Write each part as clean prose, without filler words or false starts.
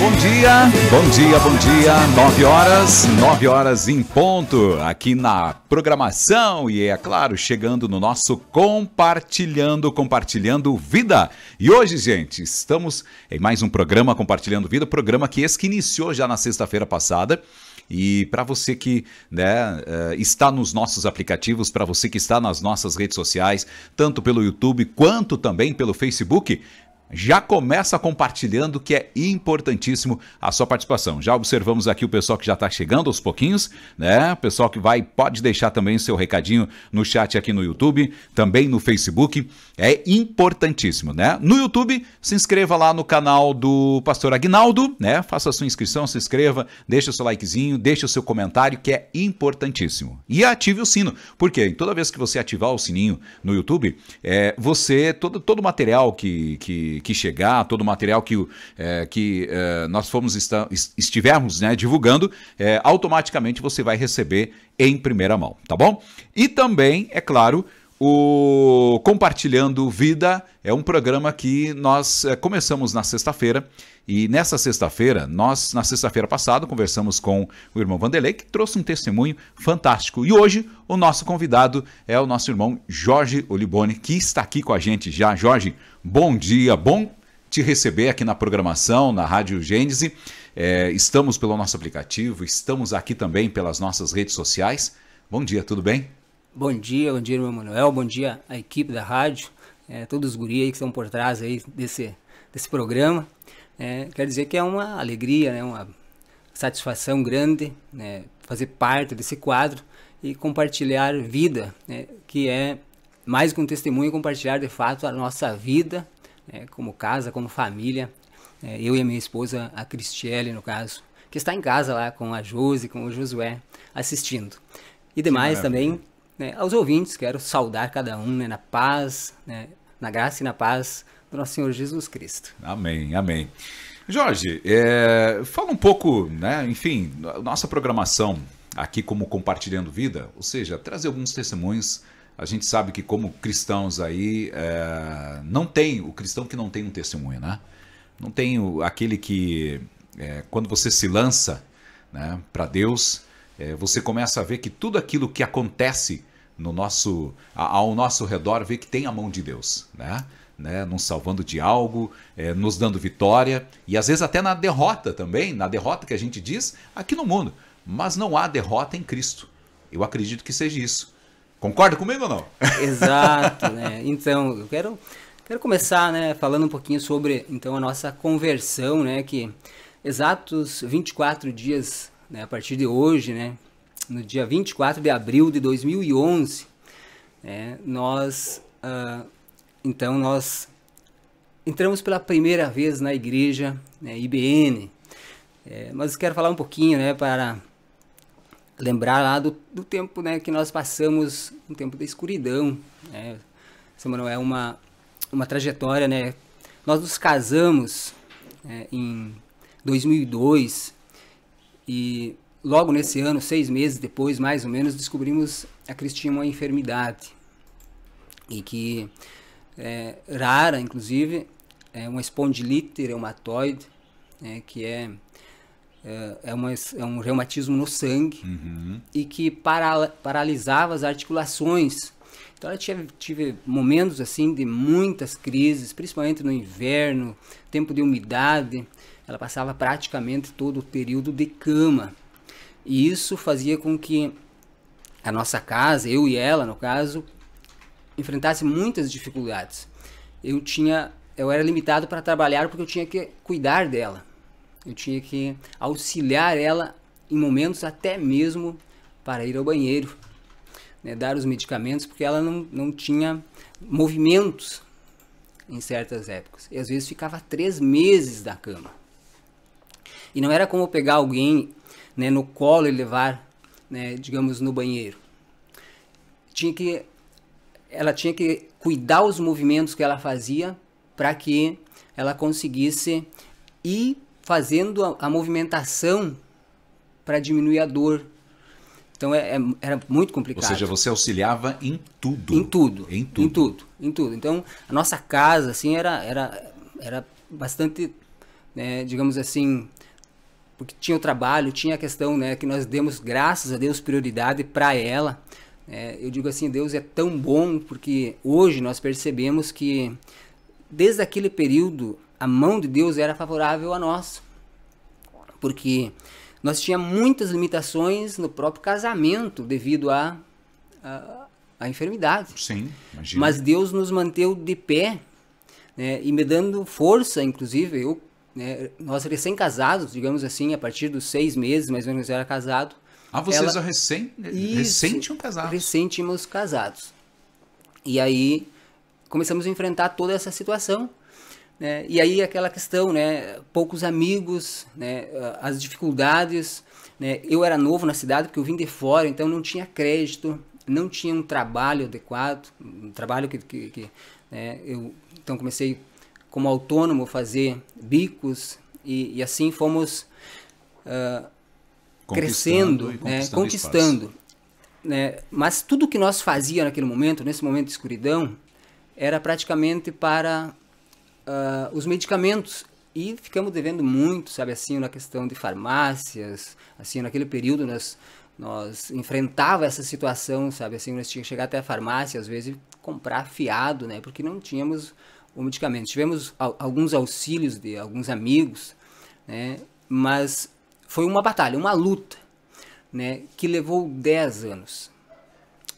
Bom dia, 9 horas em ponto, aqui na programação e é claro, chegando no nosso Compartilhando Vida. E hoje, gente, estamos em mais um programa Compartilhando Vida, programa que iniciou já na sexta-feira passada. E para você que está nos nossos aplicativos, para você que está nas nossas redes sociais, tanto pelo YouTube quanto também pelo Facebook, já começa compartilhando, que é importantíssimo a sua participação. Já observamos aqui o pessoal que já está chegando aos pouquinhos, né? O pessoal que pode deixar também o seu recadinho no chat aqui no YouTube, também no Facebook. É importantíssimo, né? No YouTube, se inscreva lá no canal do Pastor Aguinaldo, né? Faça a sua inscrição, se inscreva, deixa o seu likezinho, deixa o seu comentário, que é importantíssimo. E ative o sino, porque toda vez que você ativar o sininho no YouTube, todo o material que chegar, todo o material que nós estivermos, né, divulgando, automaticamente você vai receber em primeira mão, tá bom? E também, é claro, o Compartilhando Vida é um programa que nós começamos na sexta-feira. E nessa sexta-feira, na sexta-feira passada, conversamos com o irmão Vanderlei, que trouxe um testemunho fantástico. E hoje, o nosso convidado é o nosso irmão Jorge Oliboni, que está aqui com a gente já. Jorge, bom dia, bom te receber aqui na programação, na Rádio Gênese. Estamos pelo nosso aplicativo, estamos aqui também pelas nossas redes sociais. Bom dia, tudo bem? Bom dia, irmão Manuel, bom dia à equipe da rádio, todos os guris aí que estão por trás aí desse programa. Quero dizer que é uma alegria, né, uma satisfação grande, né, fazer parte desse quadro e compartilhar vida, né, que é mais que um testemunho, compartilhar de fato a nossa vida, como casa, como família. Eu e a minha esposa, a Cristiele, no caso, que está em casa lá com a Josi, com o Josué, assistindo. E demais também, né, aos ouvintes, quero saudar cada um, né, na paz, né, na graça e na paz do nosso Senhor Jesus Cristo. Amém, amém. Jorge, fala um pouco, né, enfim, nossa programação aqui como Compartilhando Vida, ou seja, trazer alguns testemunhos. A gente sabe que como cristãos aí, não tem o cristão que não tem um testemunho, né? Não tem aquele que, quando você se lança, né, para Deus, você começa a ver que tudo aquilo que acontece ao nosso redor, vê que tem a mão de Deus, né? Nos salvando de algo, nos dando vitória, e às vezes até na derrota também, na derrota que a gente diz aqui no mundo, mas não há derrota em Cristo. Eu acredito que seja isso. Concorda comigo ou não? Exato, né? Então, eu quero começar, né, falando um pouquinho sobre então, a nossa conversão, né, que exatos 24 dias, né, a partir de hoje, né, no dia 24 de abril de 2011, nós entramos pela primeira vez na igreja, né, IBN, mas quero falar um pouquinho, né, para lembrar lá do tempo, né, que nós passamos, um tempo da escuridão, né. Essa, Manuel, é uma trajetória, né. Nós nos casamos em 2002 e logo nesse ano, 6 meses depois, mais ou menos, descobrimos a Cristina uma enfermidade e que rara, inclusive, uma espondilite reumatoide, que é um reumatismo no sangue, e que paralisava as articulações. Então ela tive momentos assim de muitas crises, principalmente no inverno, tempo de umidade. Ela passava praticamente todo o período de cama. E isso fazia com que a nossa casa, eu e ela, no caso, enfrentasse muitas dificuldades. Eu era limitado para trabalhar porque eu tinha que cuidar dela. Eu tinha que auxiliar ela em momentos até mesmo para ir ao banheiro, né, dar os medicamentos, porque ela não tinha movimentos em certas épocas. E às vezes ficava 3 meses da cama. E não era como pegar alguém, né, no colo e levar, né, digamos, no banheiro. Ela tinha que cuidar os movimentos que ela fazia para que ela conseguisse ir fazendo a movimentação para diminuir a dor. Então era muito complicado. Ou seja, você auxiliava em tudo. Em tudo. Então a nossa casa assim era bastante né, digamos assim, porque tinha o trabalho, tinha a questão, né, que nós demos, graças a Deus, prioridade para ela. Eu digo assim, Deus é tão bom, porque hoje nós percebemos que desde aquele período a mão de Deus era favorável a nós, porque nós tínhamos muitas limitações no próprio casamento devido à enfermidade. Sim, imagina. Mas Deus nos manteve de pé, né, e me dando força, inclusive, nós recém-casados, digamos assim, a partir dos 6 meses, mais ou menos, eu era casado. Vocês recém tinham casado. Recém tínhamos casados. E aí começamos a enfrentar toda essa situação, né? E aí aquela questão, né? Poucos amigos, né? As dificuldades, né? Eu era novo na cidade porque eu vim de fora, então não tinha crédito, não tinha um trabalho adequado, um trabalho né? Eu então comecei como autônomo a fazer bicos e assim fomos crescendo, né? Conquistando, né? Mas tudo que nós fazíamos naquele momento, nesse momento de escuridão, era praticamente para os medicamentos, e ficamos devendo muito, sabe, assim, na questão de farmácias. Assim, naquele período nós enfrentava essa situação, sabe, assim, nós tínhamos que chegar até a farmácia às vezes comprar fiado, né, porque não tínhamos o medicamento. Tivemos alguns auxílios de alguns amigos, né, mas foi uma batalha, uma luta, né, que levou 10 anos.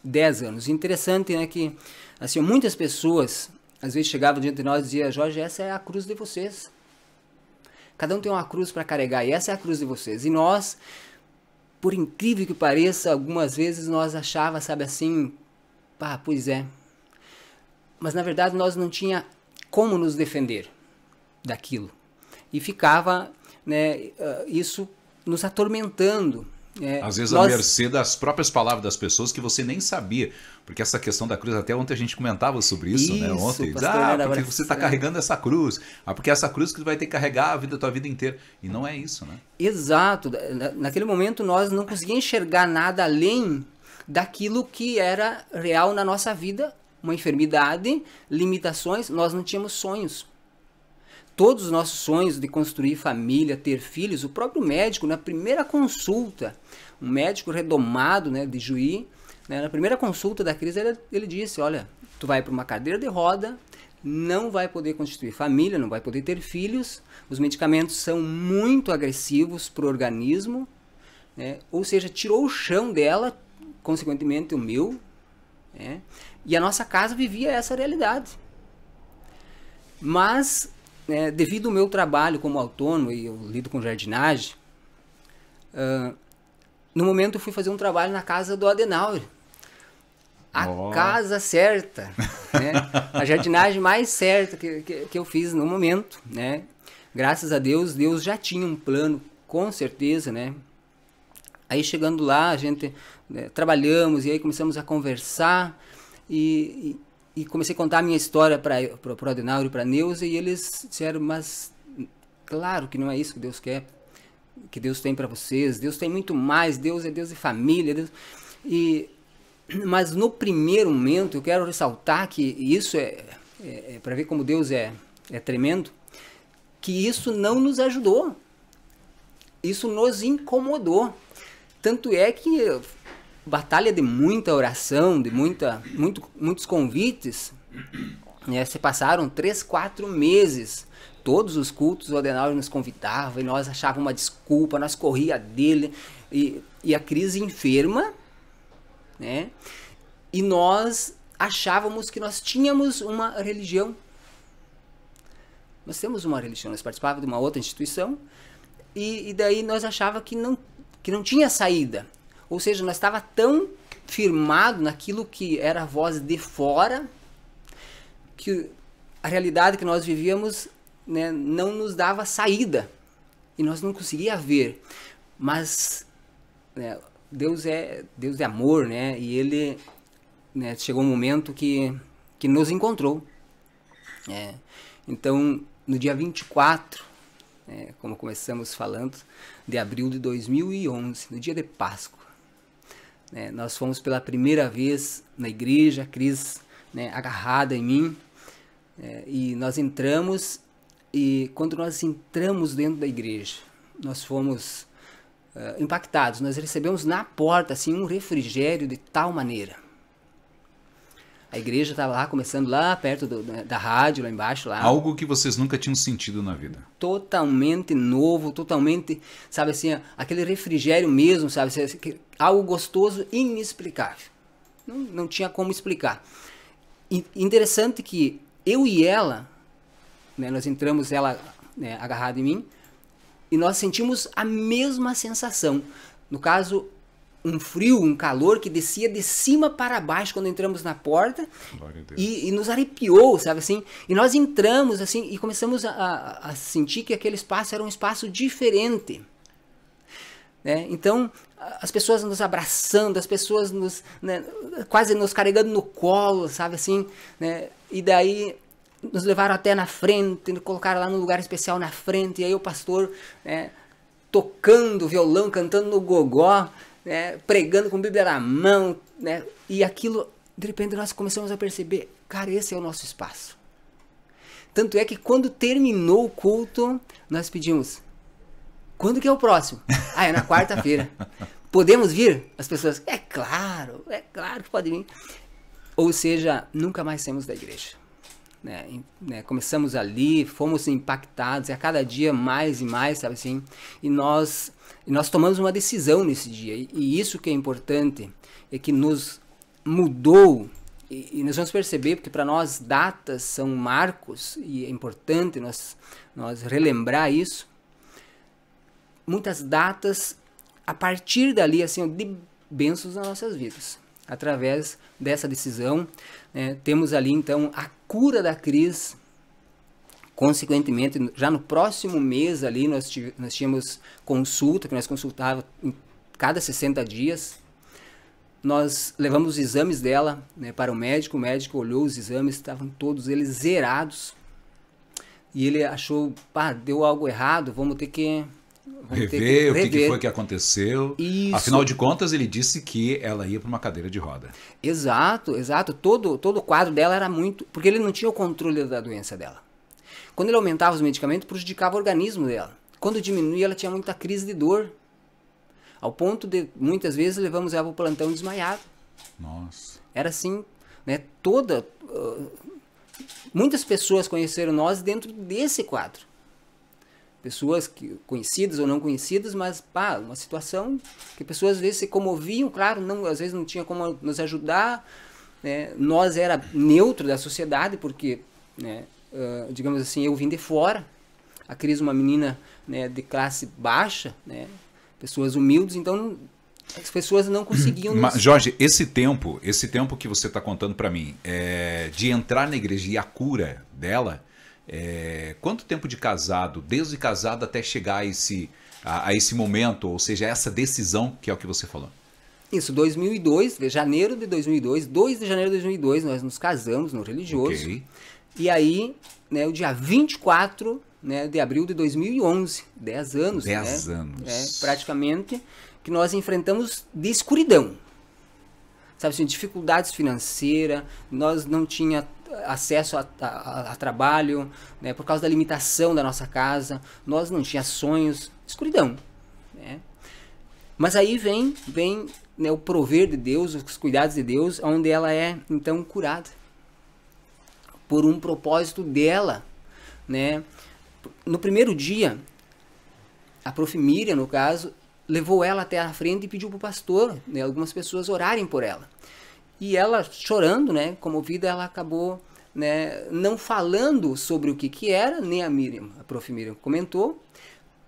10 anos. Interessante, né, que assim, muitas pessoas às vezes chegavam diante de nós e diziam: Jorge, essa é a cruz de vocês. Cada um tem uma cruz para carregar e essa é a cruz de vocês. E nós, por incrível que pareça, algumas vezes nós achava, sabe, assim, pois é. Mas na verdade nós não tinha como nos defender daquilo. E ficava, né, isso nos atormentando. Às vezes à mercê das próprias palavras das pessoas que você nem sabia. Porque essa questão da cruz, até ontem a gente comentava sobre isso, né? Ontem, porque você está carregando essa cruz. Porque essa cruz que vai ter que carregar a tua vida inteira. E não é isso, né? Exato. Naquele momento nós não conseguíamos enxergar nada além daquilo que era real na nossa vida. Uma enfermidade, limitações, nós não tínhamos sonhos. Todos os nossos sonhos de construir família, ter filhos, o próprio médico, na primeira consulta, um médico redomado, né, de Juí, né, na primeira consulta da crise, ele disse: olha, tu vai para uma cadeira de roda, não vai poder constituir família, não vai poder ter filhos, os medicamentos são muito agressivos para o organismo, né, ou seja, tirou o chão dela, consequentemente o meu, né, e a nossa casa vivia essa realidade. Mas devido ao meu trabalho como autônomo, e eu lido com jardinagem, no momento eu fui fazer um trabalho na casa do Adenauer. A casa certa, né? A jardinagem mais certa que eu fiz no momento, né? Graças a Deus, Deus já tinha um plano, com certeza, né? Aí chegando lá, a gente trabalhamos e aí começamos a conversar e comecei a contar a minha história para o Adenauer e para a Neuza, e eles disseram: mas claro que não é isso que Deus quer, que Deus tem para vocês, Deus tem muito mais, Deus é Deus de família, Deus... Mas no primeiro momento eu quero ressaltar que isso para ver como Deus é tremendo, que isso não nos ajudou, isso nos incomodou, tanto é que batalha de muita oração, de muitos convites, né? Se passaram 3, 4 meses, todos os cultos o Adenauer nos convidava e nós achávamos uma desculpa, nós corria dele e a crise enferma, né? E nós achávamos que nós tínhamos uma religião. Nós temos uma religião, nós participávamos de uma outra instituição e daí nós achávamos que não tinha saída. Ou seja, nós estava tão firmado naquilo que era a voz de fora, que a realidade que nós vivíamos, né, não nos dava saída. E nós não conseguíamos ver. Mas, né, Deus é amor, né? E Ele, né, chegou um momento que nos encontrou. Então, no dia 24, como começamos falando, de abril de 2011, no dia de Páscoa, nós fomos pela primeira vez na igreja, a Cris, né, agarrada em mim, e nós entramos E quando nós entramos dentro da igreja, nós fomos impactados. Nós recebemos na porta assim, um refrigério de tal maneira. A igreja estava lá, começando lá perto da rádio, lá embaixo. Lá. Algo que vocês nunca tinham sentido na vida. Totalmente novo, totalmente, sabe assim, aquele refrigério mesmo, sabe? Algo gostoso, inexplicável. Não tinha como explicar. E interessante que eu e ela, né, nós entramos, ela, né, agarrada em mim, e nós sentimos a mesma sensação. No caso, um frio, um calor que descia de cima para baixo quando entramos na porta e nos arrepiou, sabe assim? E nós entramos assim e começamos a sentir que aquele espaço era um espaço diferente. Né? Então, as pessoas nos abraçando, as pessoas né, quase nos carregando no colo, sabe assim? Né? E daí nos levaram até na frente, nos colocaram lá num lugar especial na frente, e aí o pastor, né, tocando violão, cantando no gogó, né, pregando com a Bíblia na mão, né, e aquilo, de repente nós começamos a perceber, cara, esse é o nosso espaço. Tanto é que quando terminou o culto, nós pedimos, quando que é o próximo? É na quarta-feira. Podemos vir? As pessoas, é claro que pode vir. Ou seja, nunca mais saímos da igreja. Né, começamos ali, fomos impactados, e a cada dia mais e mais, sabe assim, e nós tomamos uma decisão nesse dia, e isso que é importante, é que nos mudou, e nós vamos perceber, porque para nós datas são marcos, e é importante nós relembrar isso, muitas datas, a partir dali, assim, de bênçãos nas nossas vidas. Através dessa decisão, né, temos ali então a cura da Cris. Consequentemente, já no próximo mês ali nós tínhamos consulta, que nós consultávamos em cada 60 dias. Nós levamos os exames dela, né, para o médico olhou os exames, estavam todos eles zerados. E ele achou, deu algo errado, vamos ter que rever o que foi que aconteceu. Isso. Afinal de contas, ele disse que ela ia para uma cadeira de roda. Exato. Todo o quadro dela era muito... Porque ele não tinha o controle da doença dela. Quando ele aumentava os medicamentos, prejudicava o organismo dela. Quando diminuía, ela tinha muita crise de dor. Ao ponto de, muitas vezes, levamos ela para o plantão desmaiado. Nossa. Era assim, né? Muitas pessoas conheceram nós dentro desse quadro. Pessoas conhecidas ou não conhecidas, mas uma situação que pessoas às vezes se comoviam, claro, às vezes não tinha como nos ajudar, né? Nós era neutro da sociedade, porque, né, digamos assim, eu vim de fora, a Cris uma menina, né, de classe baixa, né, pessoas humildes, então as pessoas não conseguiam... Mas, Jorge, esse tempo que você está contando para mim, de entrar na igreja e a cura dela... quanto tempo de casado, desde casado até chegar a esse momento, ou seja, essa decisão que é o que você falou? Isso, 2002, janeiro de 2002, 2 de janeiro de 2002, nós nos casamos no religioso. Okay. E aí, né, o dia 24, né, de abril de 2011, 10 anos. 10 anos. Praticamente, que nós enfrentamos de escuridão. Sabe assim, dificuldades financeiras, nós não tínhamos acesso a trabalho, né, por causa da limitação da nossa casa, nós não tínhamos sonhos, escuridão, né? Mas aí vem né, o prover de Deus, os cuidados de Deus, onde ela é então curada por um propósito dela, né? No primeiro dia, a prof. Miriam, no caso, levou ela até a frente e pediu para o pastor, né, algumas pessoas orarem por ela. E ela, chorando, né, comovida, ela acabou, né, não falando sobre o que era, nem a prof. Miriam comentou.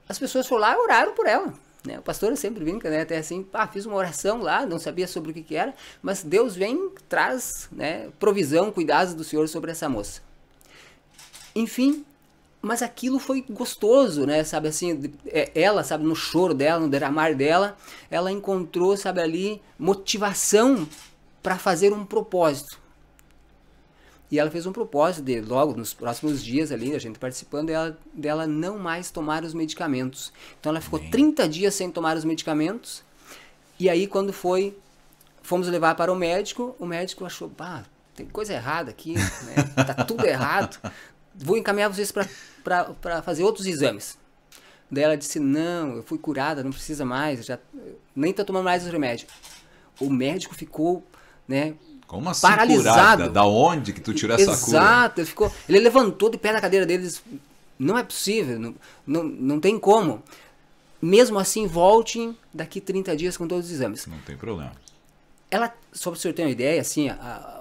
As pessoas foram lá e oraram por ela. Né? O pastor sempre brinca, né, até assim, fiz uma oração lá, não sabia sobre o que era, mas Deus vem, traz, né, provisão, cuidados do Senhor sobre essa moça. Enfim, mas aquilo foi gostoso, né, sabe assim, ela, sabe, no choro dela, no derramar dela, ela encontrou, sabe, ali, motivação para fazer um propósito. E ela fez um propósito de, logo nos próximos dias ali, a gente participando, dela não mais tomar os medicamentos. Então ela ficou 30 dias sem tomar os medicamentos. E aí quando fomos levar para o médico achou, tem coisa errada aqui, né? Tá tudo errado. vou encaminhar vocês para fazer outros exames. Daí ela disse, não, eu fui curada, não precisa mais, já nem tô tomando mais os remédios. O médico ficou, né, como assim paralisado. Curada? Da onde que tu tirou essa cura? Exato, ele levantou de pé na cadeira dele e disse, não é possível, não tem como. Mesmo assim, voltem daqui 30 dias com todos os exames. Não tem problema. Ela, só para o senhor ter uma ideia, assim,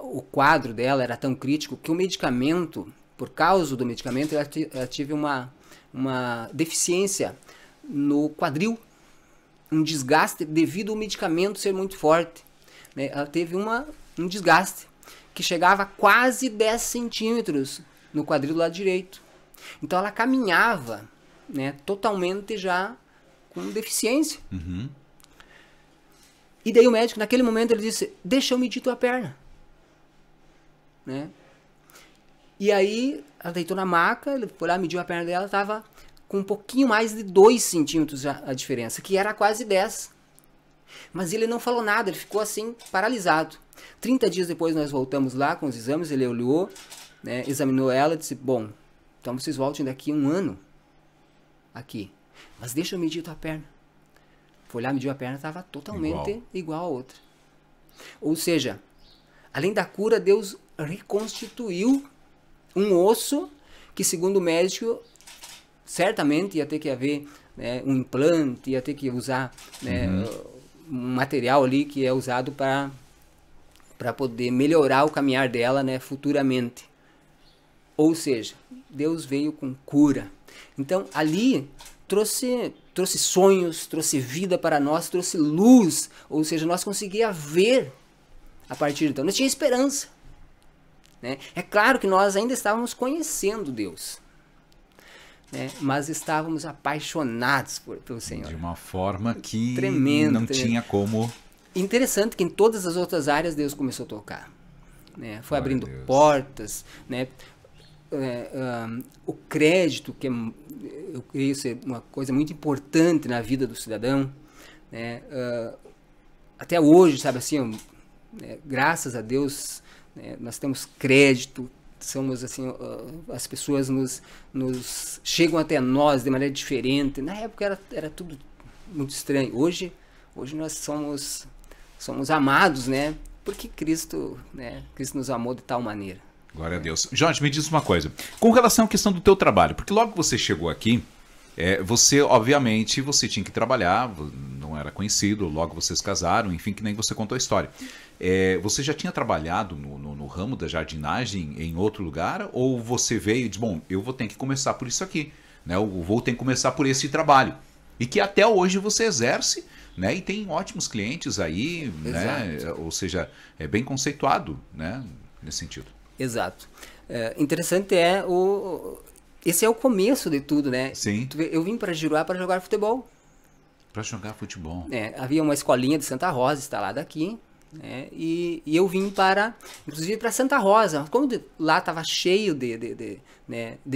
o quadro dela era tão crítico que o medicamento, por causa do medicamento, ela tive uma deficiência no quadril, um desgaste devido ao medicamento ser muito forte, né? Ela teve um desgaste que chegava a quase 10 centímetros no quadril do lado direito. Então ela caminhava, né, totalmente já com deficiência. Uhum. E daí o médico, naquele momento, ele disse, deixa eu medir tua perna. Né? E aí, ela deitou na maca, ele foi lá, mediu a perna dela, estava com um pouquinho mais de 2 centímetros a diferença, que era quase 10. Mas ele não falou nada, ele ficou assim, paralisado. 30 dias depois nós voltamos lá com os exames, ele olhou, né, examinou ela e disse, bom, então vocês voltem daqui 1 ano aqui. Mas deixa eu medir tua perna. Foi lá, mediu a perna, estava totalmente igual a outra. Ou seja, além da cura, Deus reconstituiu um osso que, segundo o médico, certamente ia ter que haver, né, um implante, ia ter que usar, né, um material ali que é usado para poder melhorar o caminhar dela, né, futuramente. Ou seja, Deus veio com cura. Então, ali trouxe sonhos, trouxe vida para nós, trouxe luz, ou seja, nós conseguíamos ver a partir de então. Nós tínhamos esperança. Né? É claro que nós ainda estávamos conhecendo Deus, né? Mas estávamos apaixonados pelo Senhor. De uma forma que tremendo. Tinha como... Interessante que em todas as outras áreas Deus começou a tocar. Né? Foi abrindo portas, né? O crédito, que eu creio ser uma coisa muito importante na vida do cidadão, né? Até hoje, sabe assim, graças a Deus, né, nós temos crédito, somos assim, as pessoas nos chegam até nós de maneira diferente. Na época era tudo muito estranho. Hoje nós somos amados, né? Porque Cristo nos amou de tal maneira. Glória a Deus. Jorge, me diz uma coisa. Com relação à questão do teu trabalho, porque logo que você chegou aqui, você, obviamente, você tinha que trabalhar, não era conhecido, logo vocês casaram, enfim, que nem você contou a história. Você já tinha trabalhado no ramo da jardinagem em outro lugar? Ou você veio e disse, bom, eu vou ter que começar por isso aqui, né? Eu vou ter que começar por esse trabalho. E que até hoje você exerce, né? E tem ótimos clientes aí, né? Ou seja, é bem conceituado, né? Nesse sentido. Exato. Interessante esse é o começo de tudo, né? Sim. Eu vim para Giruá para jogar futebol. Para jogar futebol. Havia uma escolinha de Santa Rosa instalada aqui, né? E eu vim inclusive para Santa Rosa. Como lá estava cheio de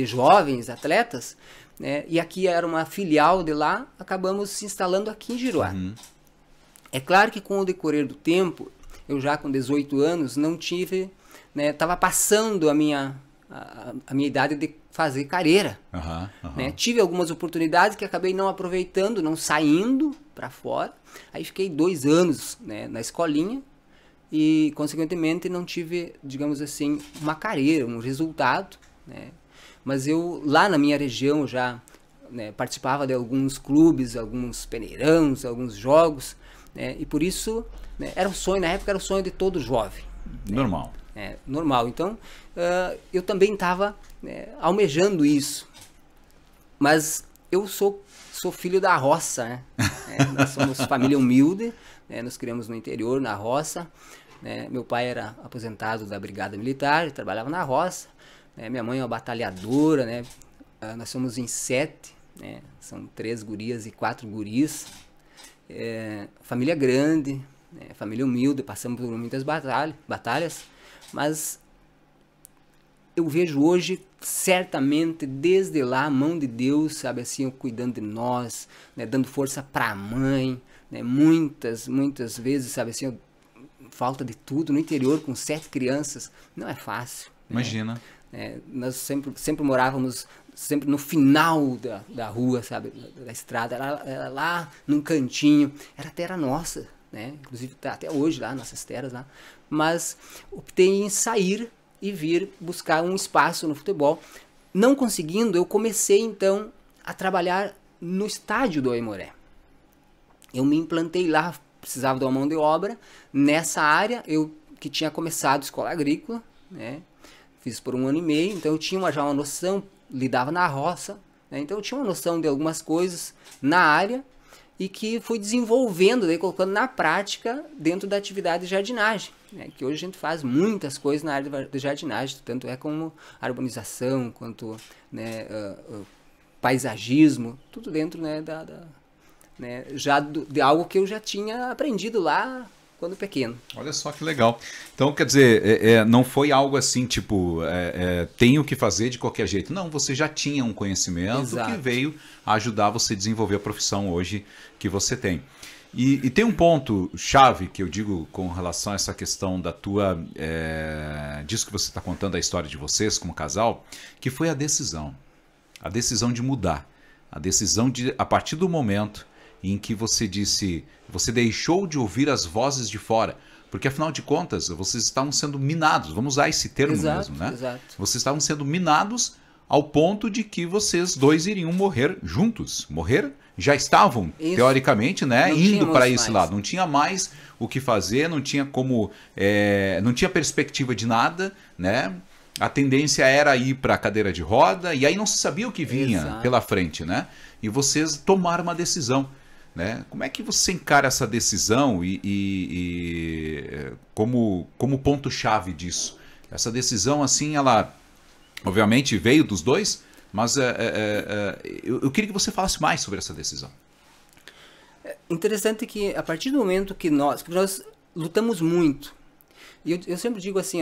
jovens atletas, né? E aqui era uma filial de lá, acabamos se instalando aqui em Giruá. Uhum. É claro que com o decorrer do tempo, eu já com 18 anos não tive... Estava passando a minha idade de fazer carreira. Né? Tive algumas oportunidades que acabei não aproveitando, não saindo para fora. Aí fiquei 2 anos, né, na escolinha e, consequentemente, não tive, digamos assim, uma carreira, um resultado. Né? Mas eu, lá na minha região, já, né, participava de alguns clubes, alguns peneirões, alguns jogos. Né? E por isso, né, era um sonho, na época era o sonho de todo jovem. Normal. Normal. Então, eu também estava, almejando isso. Mas eu sou filho da roça, né? Nós somos família humilde, né? Nos criamos no interior, na roça. Né? Meu pai era aposentado da Brigada Militar, trabalhava na roça. Minha mãe é uma batalhadora, né? Nós somos em 7, né? São 3 gurias e 4 guris. Família grande, né? Família humilde, passamos por muitas batalhas. Mas eu vejo hoje, certamente, desde lá, a mão de Deus, sabe assim, cuidando de nós, né, dando força para a mãe, né, muitas vezes, sabe assim, falta de tudo no interior, com 7 crianças, não é fácil. Imagina. Né? Nós sempre morávamos sempre no final da rua, sabe, da estrada, era lá num cantinho, era terra nossa, né? Inclusive tá até hoje lá, nossas terras lá, mas optei em sair e vir buscar um espaço no futebol. Não conseguindo, eu comecei então a trabalhar no estádio do Aimoré. Eu me implantei lá, precisava de uma mão de obra nessa área, eu que tinha começado escola agrícola, né? Fiz por 1 ano e meio, então eu tinha já uma noção, lidava na roça, né? Então eu tinha uma noção de algumas coisas na área e que fui desenvolvendo, daí colocando na prática dentro da atividade de jardinagem, né? Que hoje a gente faz muitas coisas na área de jardinagem, tanto como arborização, quanto, né, paisagismo, tudo dentro, né, né, de algo que eu já tinha aprendido lá quando pequeno. Olha só que legal. Então, quer dizer, não foi algo assim, tipo, tenho que fazer de qualquer jeito. Não, você já tinha um conhecimento. Exato. Que veio a ajudar você a desenvolver a profissão hoje que você tem. E tem um ponto chave que eu digo com relação a essa questão da tua, disso que você está contando, a história de vocês como casal, que foi a decisão de mudar, a decisão de, a partir do momento em que você disse, você deixou de ouvir as vozes de fora, porque afinal de contas vocês estavam sendo minados, vamos usar esse termo. Exato, mesmo, né? Exato. Vocês estavam sendo minados ao ponto de que vocês dois iriam morrer juntos, já estavam, isso, teoricamente, né, indo para esse lado, não tinha mais o que fazer, não tinha como, não tinha perspectiva de nada, né? A tendência era ir para a cadeira de roda e aí não se sabia o que vinha. Exato. Pela frente, né? E vocês tomaram uma decisão. Né? Como é que você encara essa decisão como ponto-chave disso? Essa decisão, assim, ela obviamente veio dos dois, mas eu queria que você falasse mais sobre essa decisão. É interessante que a partir do momento que nós lutamos muito, e eu sempre digo assim,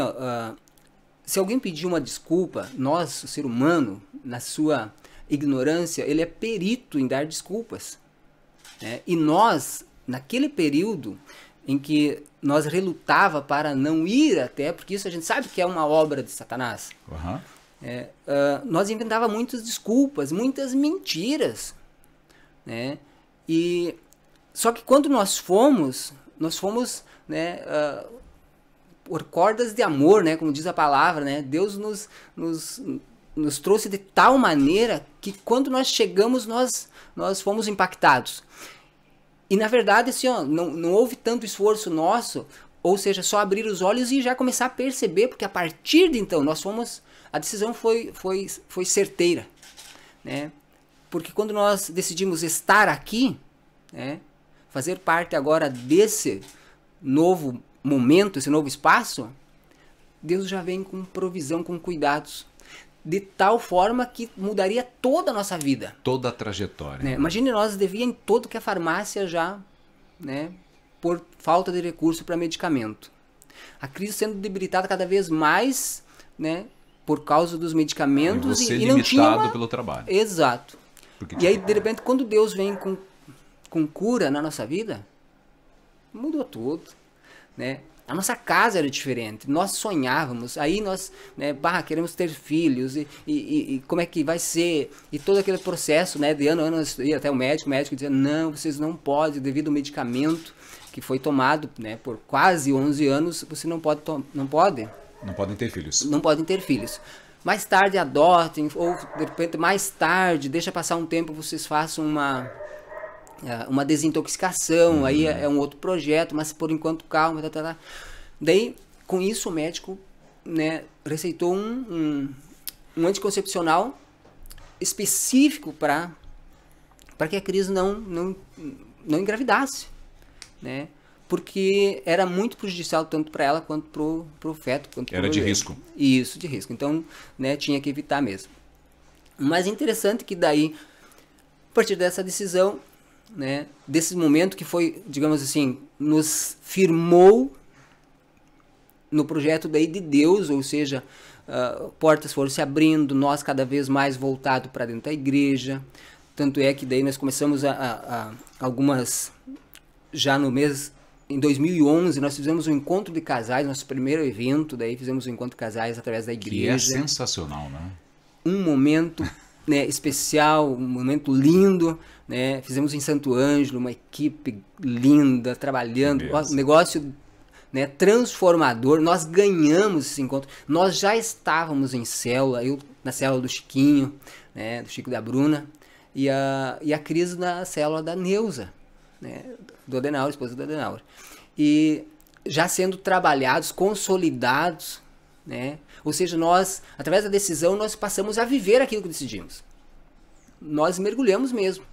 se alguém pedir uma desculpa, nós, o ser humano, na sua ignorância, ele é perito em dar desculpas. E nós, naquele período em que nós relutava para não ir até, porque isso a gente sabe que é uma obra de Satanás, uhum. Nós inventava muitas desculpas, muitas mentiras, né? E só que quando nós fomos, né, por cordas de amor, né, como diz a palavra, né? Deus nos trouxe de tal maneira que quando nós chegamos, nós fomos impactados. E na verdade, assim, não houve tanto esforço nosso, ou seja, só abrir os olhos e já começar a perceber, porque a partir de então, a decisão foi certeira, né? Porque quando nós decidimos estar aqui, né, fazer parte agora desse novo momento, esse novo espaço, Deus já vem com provisão, com cuidados, de tal forma que mudaria toda a nossa vida. Toda a trajetória. Né? Imagine nós devíamos em todo que a farmácia já, né, por falta de recurso para medicamento. A crise sendo debilitada cada vez mais, né, por causa dos medicamentos. E você limitado pelo trabalho. Exato. E aí, de repente, quando Deus vem com cura na nossa vida, mudou tudo, né? A nossa casa era diferente, nós sonhávamos, aí nós, né, queremos ter filhos, e como é que vai ser, e todo aquele processo, né, de ano a ano, nós ia até o médico dizia, não, vocês não podem, devido ao medicamento que foi tomado, né, por quase 11 anos, você não pode. Não podem ter filhos. Não podem ter filhos. Mais tarde adotem, ou de repente mais tarde, deixa passar um tempo, vocês façam uma desintoxicação, aí é um outro projeto, mas por enquanto calma, Daí, com isso, o médico, né, receitou um anticoncepcional específico para que a Cris não engravidasse, né? Porque era muito prejudicial tanto para ela quanto pro feto. Era de risco. Isso, de risco. Então, né, tinha que evitar mesmo. Mas é interessante que daí, a partir dessa decisão, né, desse momento que foi, digamos assim, nos firmou no projeto daí de Deus, ou seja, portas foram se abrindo, nós cada vez mais voltados para dentro da igreja, tanto é que daí nós começamos algumas, já no mês em 2011 nós fizemos um encontro de casais, nosso primeiro evento, daí fizemos um encontro de casais através da igreja. Que é sensacional, né? Um momento, né, especial, um momento lindo, né? Fizemos em Santo Ângelo, uma equipe linda, trabalhando, um negócio, né, transformador. Nós ganhamos esse encontro. Nós já estávamos em célula, eu na célula do Chiquinho, né, do Chico e da Bruna, e a Cris na célula da Neuza, né, do Adenauer, esposa do Adenauer. E já sendo trabalhados, consolidados, né? Ou seja, nós, através da decisão, nós passamos a viver aquilo que decidimos. Nós mergulhamos mesmo,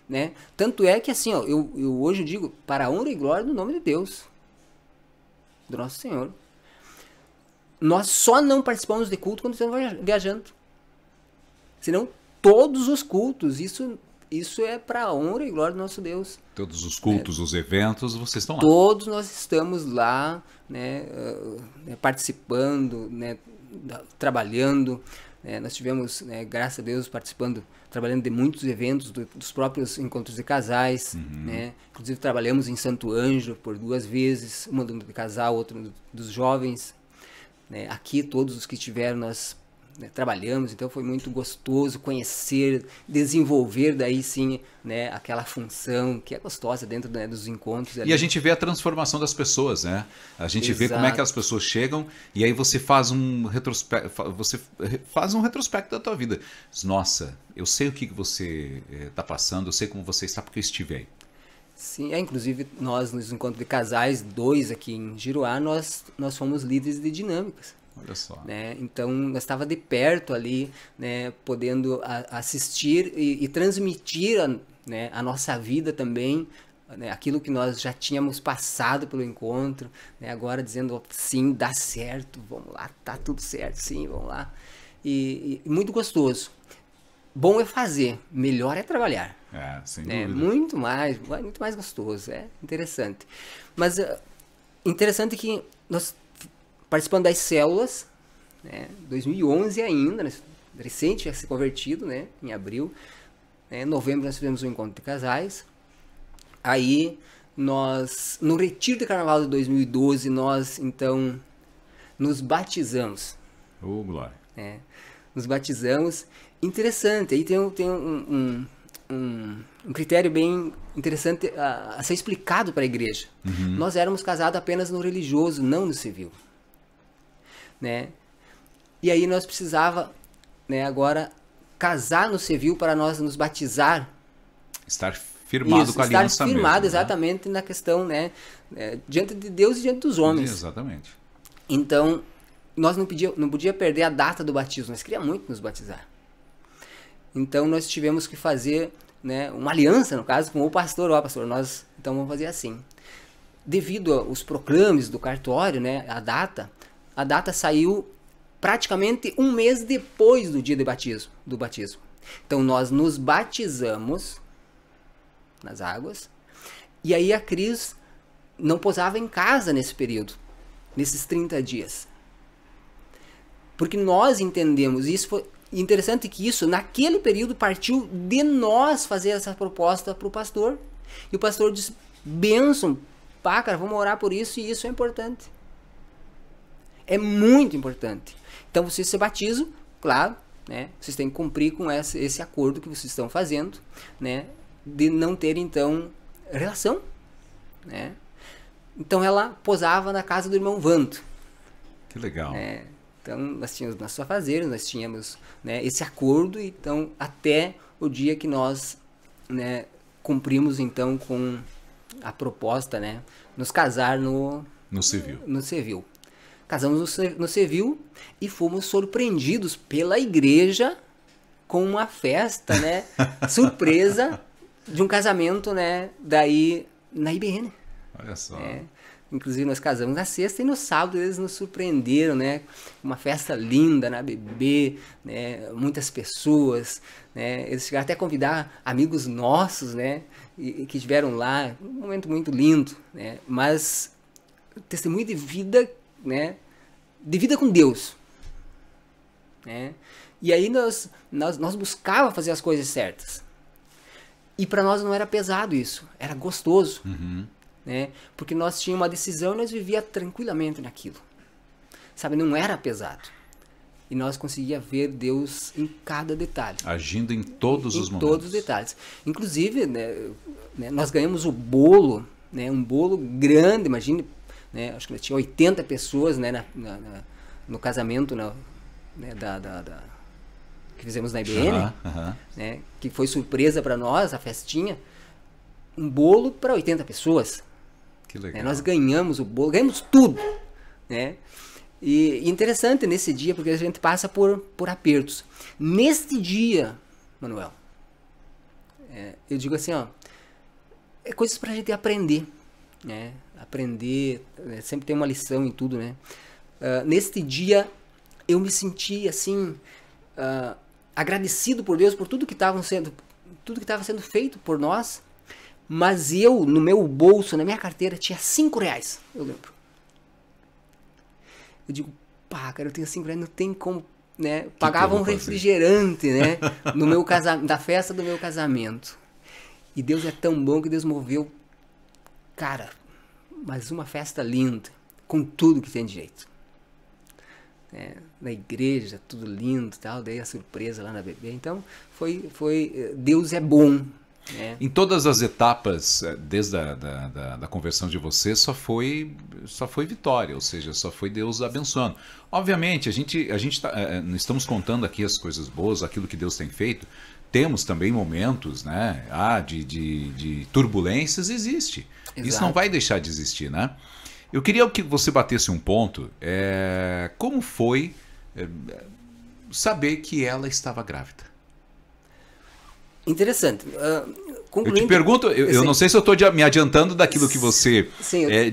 né? Tanto é que assim, ó, eu hoje digo, para a honra e glória do nome de Deus, do nosso Senhor. Nós só não participamos de culto quando estamos viajando. Senão, todos os cultos, isso é para a honra e glória do nosso Deus. Todos os cultos, os eventos, vocês estão lá. Todos nós estamos lá, né, participando, né, trabalhando. Nós tivemos, né, graças a Deus, trabalhando de muitos eventos, dos próprios encontros de casais. Né? Inclusive trabalhamos em Santo Ângelo por 2 vezes, uma de casal, outra dos jovens. Né? Aqui todos os que tiveram nós, né, trabalhamos, então foi muito gostoso conhecer, desenvolver daí sim, né, aquela função que é gostosa dentro, né, dos encontros. Ali. E a gente vê a transformação das pessoas, né? A gente vê como é que as pessoas chegam e aí você faz um retrospecto da tua vida. Nossa, eu sei o que você está passando, eu sei como você está porque eu estive aí. Sim, inclusive nós nos encontros de casais, 2 aqui em Giruá, nós fomos líderes de dinâmicas. Olha só. Né? Então, nós estava de perto ali, né, podendo assistir e transmitir né, a nossa vida também, né, aquilo que nós já tínhamos passado pelo encontro, né, agora dizendo, sim, dá certo, vamos lá, tá tudo certo, sim, vamos lá. E muito gostoso. Bom é fazer, melhor é trabalhar. Sem dúvida. Muito mais gostoso, é interessante. Mas interessante que nós participando das células, né, 2011 ainda, né, recente, já se convertido, né, em abril, né, em novembro nós fizemos um encontro de casais, aí nós, no retiro de carnaval de 2012, nós então nos batizamos. Glória. Nos batizamos, interessante, aí tem um critério bem interessante a ser explicado para a igreja. Nós éramos casados apenas no religioso, não no civil. Né? E aí nós precisava, né, agora casar no civil para nós nos batizar. Estar firmado com a aliança estar firmado mesmo, exatamente, né? Na questão, né, diante de Deus e diante dos homens. Exatamente. Então, nós não podia perder a data do batismo, nós queríamos muito nos batizar. Então, nós tivemos que fazer, né, uma aliança, no caso, com o pastor. Pastor, nós então vamos fazer assim. Devido aos proclames do cartório, né, a data saiu praticamente 1 mês depois do dia do batismo. Então, nós nos batizamos nas águas, e aí a Cris não posava em casa nesse período, nesses 30 dias. Porque nós entendemos, e isso foi interessante que isso, naquele período, partiu de nós fazer essa proposta para o pastor. E o pastor disse, bênção, pá, cara, vamos orar por isso, e isso é importante. É muito importante. Então, vocês se batizam, claro, né? Vocês têm que cumprir com esse acordo que vocês estão fazendo, né? De não ter, então, relação, né? Então, ela posava na casa do irmão Vanto. Que legal. Então, nós tínhamos nossos afazeres, nós tínhamos, né, esse acordo, então, até o dia que nós, né, cumprimos, então, com a proposta, né? Nos casar no civil. Casamos no civil e fomos surpreendidos pela igreja com uma festa, né, surpresa de um casamento, né, daí na IBN. Olha só. Inclusive nós casamos na sexta e no sábado eles nos surpreenderam, né, uma festa linda na BB, né, muitas pessoas, né, eles chegaram até a convidar amigos nossos, né, e que estiveram lá, um momento muito lindo, né, mas testemunho de vida, né, de vida com Deus, né? E aí nós buscávamos fazer as coisas certas, e para nós não era pesado isso, era gostoso. né? Porque nós tínhamos uma decisão e nós vivíamos tranquilamente naquilo. Sabe, não era pesado. E nós conseguíamos ver Deus em cada detalhe. Agindo em todos os momentos. Em todos os detalhes. Inclusive, né, nós ganhamos o bolo, né, um bolo grande, imagine, né, acho que tinha 80 pessoas, né, no casamento, né, que fizemos na IBN, né, que foi surpresa para nós, a festinha. Um bolo para 80 pessoas. Que legal. Nós ganhamos o bolo, ganhamos tudo, né? E interessante nesse dia, porque a gente passa por apertos. Neste dia, Manuel, eu digo assim, ó, é coisas pra gente aprender, né? Aprender, sempre tem uma lição em tudo, né? Neste dia, eu me senti, assim, agradecido por Deus, por tudo que estava sendo feito por nós, mas eu, no meu bolso, na minha carteira, tinha R$5, eu lembro. Eu digo, pá, cara, eu tenho 5 reais, não tem como, né? Pagava um refrigerante, né? No meu da festa do meu casamento. E Deus é tão bom que Deus moveu, cara, mas uma festa linda, com tudo que tem direito. Na igreja, tudo lindo e tal, daí a surpresa lá na bebê. Então, Deus é bom. Em todas as etapas, desde da conversão de você, só foi vitória, ou seja, só foi Deus abençoando. Obviamente, a gente não estamos contando aqui as coisas boas, aquilo que Deus tem feito. Temos também momentos, né, de turbulências, existe. Exato. Isso não vai deixar de existir, né? Eu queria que você batesse um ponto, como foi saber que ela estava grávida? Interessante. Eu te pergunto, eu não sei se eu estou me adiantando daquilo que você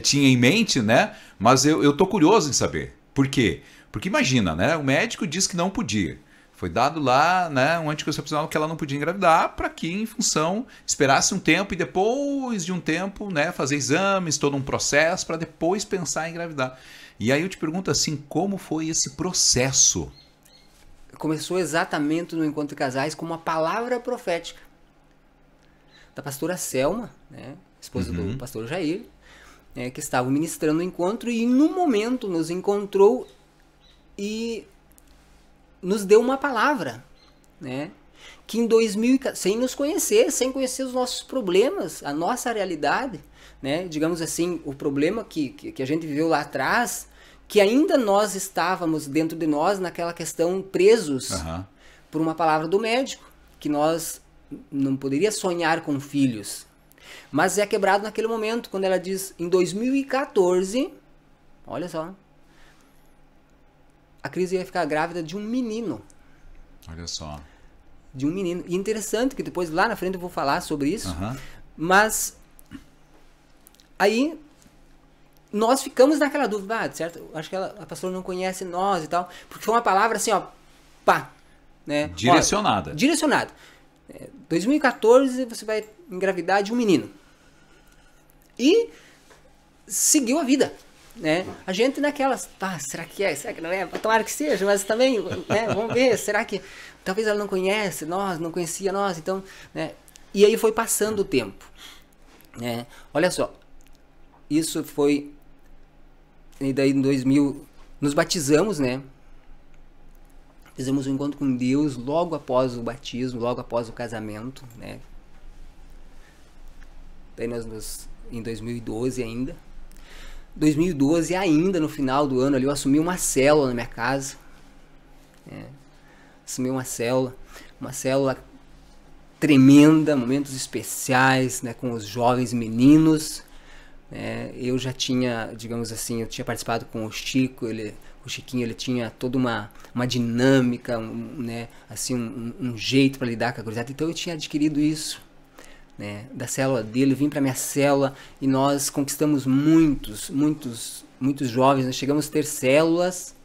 tinha em mente, né? Mas eu estou curioso em saber. Por quê? Porque imagina, né? O médico disse que não podia. Foi dado lá, né, um anticoncepcional que ela não podia engravidar, para que, em função, esperasse um tempo e depois de um tempo, né, fazer exames, todo um processo, para depois pensar em engravidar. E aí eu te pergunto assim, como foi esse processo? Começou exatamente no Encontro de Casais com uma palavra profética da pastora Selma, né, esposa do pastor Jair, que estava ministrando o encontro e no momento nos encontrou e nos deu uma palavra, né, que em 2000, sem nos conhecer, sem conhecer os nossos problemas, a nossa realidade, né, digamos assim, o problema que a gente viveu lá atrás, que ainda nós estávamos dentro de nós naquela questão presos por uma palavra do médico, que nós não poderia sonhar com filhos, mas é quebrado naquele momento, quando ela diz, em 2014, olha só, a Cris ia ficar grávida de um menino. Olha só. De um menino. E interessante que depois lá na frente eu vou falar sobre isso, mas aí nós ficamos naquela dúvida, certo? Acho que a pastora não conhece nós e tal, porque foi uma palavra assim, ó, pá, né? Direcionada. Ó, direcionada. 2014 você vai engravidar de um menino. E seguiu a vida, né? A gente naquelas, será que é? Será que não é? Tomara que seja, mas também, né? Vamos ver, será que talvez ela não conhece nós, não conhecia nós, então, né? E aí foi passando o tempo, né? Olha só, isso foi, e daí em 2000 nos batizamos, né? Fizemos um encontro com Deus logo após o batismo, logo após o casamento, né? Daí nós em 2012 ainda. 2012 ainda, no final do ano ali, eu assumi uma célula na minha casa. Assumi uma célula tremenda, momentos especiais, né, com os jovens meninos. Eu já tinha, digamos assim, eu tinha participado com o Chico, o Chiquinho, ele tinha toda uma dinâmica, né, assim, um jeito para lidar com a gurizada, então eu tinha adquirido isso, né, da célula dele. Vim para minha célula e nós conquistamos muitos jovens, nós chegamos a ter células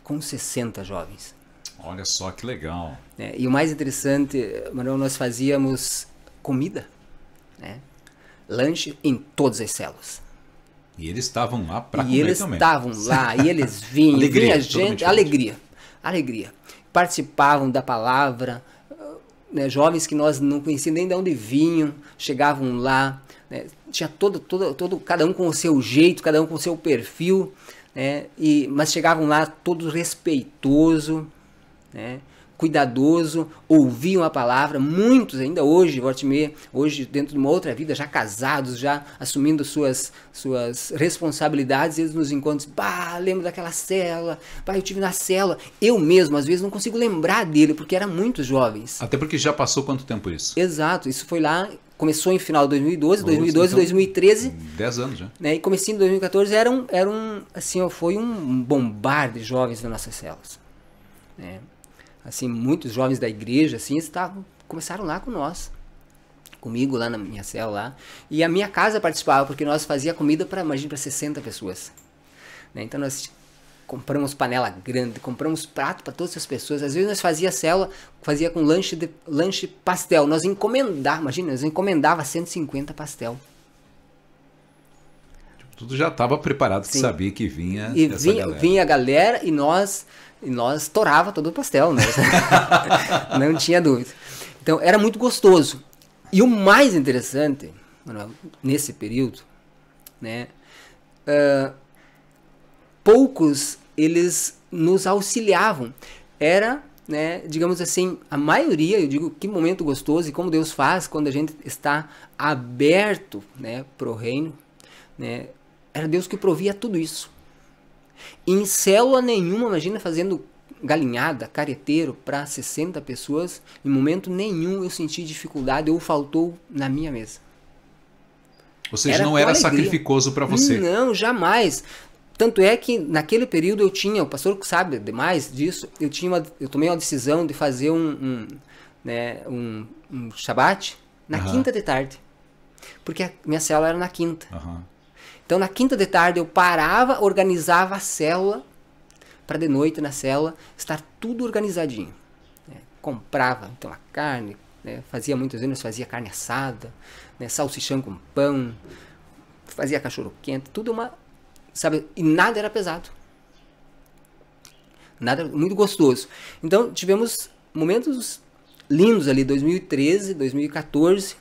com 60 jovens. Olha só que legal. E o mais interessante, Manuel, nós fazíamos comida, né, lanche em todas as células. E eles estavam lá para comer também. E eles estavam lá, e eles vinham, alegria, vinha gente, alegria. Participavam da palavra, né, jovens que nós não conhecíamos nem de onde vinham, chegavam lá, né, tinha cada um com o seu jeito, cada um com o seu perfil, né, mas chegavam lá todos respeitoso, né, cuidadoso, ouviam a palavra, muitos ainda hoje, hoje dentro de uma outra vida, já casados, já assumindo suas responsabilidades, eles nos encontram, lembro daquela célula, eu tive na célula, eu mesmo às vezes não consigo lembrar dele, porque eram muitos jovens. Até porque já passou quanto tempo isso? Exato, isso foi lá, começou em final de 2012, 2013. 10 anos já. Né, e comecinho de 2014 assim, foi um bombar de jovens nas nossas células. Né? Assim, muitos jovens da igreja, assim, começaram lá com nós, comigo lá na minha célula lá, e a minha casa participava, porque nós fazia comida para 60 pessoas, né? Então nós compramos panela grande, compramos prato para todas as pessoas, às vezes nós fazia com lanche pastel, nós encomendava 150 pastel. Tudo já estava preparado, que sabia que vinha vinha a galera e nós torava todo o pastel, né? Não tinha dúvida. Então era muito gostoso. E o mais interessante, nesse período, né, poucos eles nos auxiliavam. Era, né, digamos assim, a maioria, eu digo, que momento gostoso e como Deus faz quando a gente está aberto, né, para o reino, né? Era Deus que provia tudo isso. Em célula nenhuma, imagina fazendo galinhada, careteiro para 60 pessoas, em momento nenhum eu senti dificuldade ou faltou na minha mesa. Ou seja, não era sacrificoso para você. Não, jamais. Tanto é que naquele período o pastor sabe demais disso, eu tomei uma decisão de fazer um Shabat na quinta de tarde. Porque a minha célula era na quinta. Então, na quinta de tarde, eu parava, organizava a célula, para de noite na célula estar tudo organizadinho. Né? Comprava, então, a carne, né? Muitas vezes fazia carne assada, né? Salsichão com pão, fazia cachorro quente, tudo sabe? E nada era pesado. Nada, muito gostoso. Então, tivemos momentos lindos ali, 2013, 2014.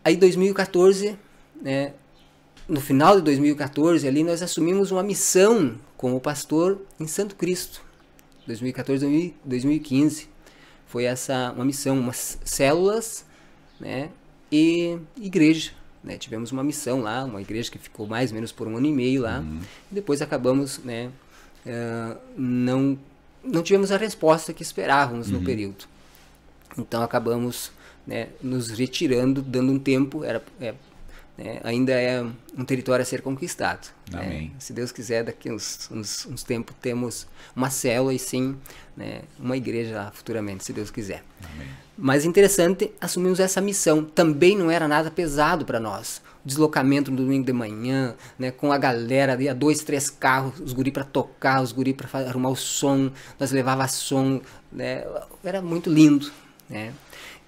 Aí, 2014, né? No final de 2014, ali nós assumimos uma missão com o pastor em Santo Cristo. 2014, 2015. Foi uma missão, umas células, né, e igreja. Né? Tivemos uma missão lá, uma igreja que ficou mais ou menos por 1 ano e meio lá. E depois acabamos, né, não tivemos a resposta que esperávamos no período. Então acabamos, né, nos retirando, dando um tempo, ainda é um território a ser conquistado. Amém. Né? Se Deus quiser, daqui uns tempos temos uma célula e sim, né, uma igreja lá futuramente, se Deus quiser. Amém. Mas interessante, assumimos essa missão. Também não era nada pesado para nós. O deslocamento no domingo de manhã, né, com a galera, ia 2, 3 carros, os guri para tocar, os guri para arrumar o som, nós levava som, né, era muito lindo. Né?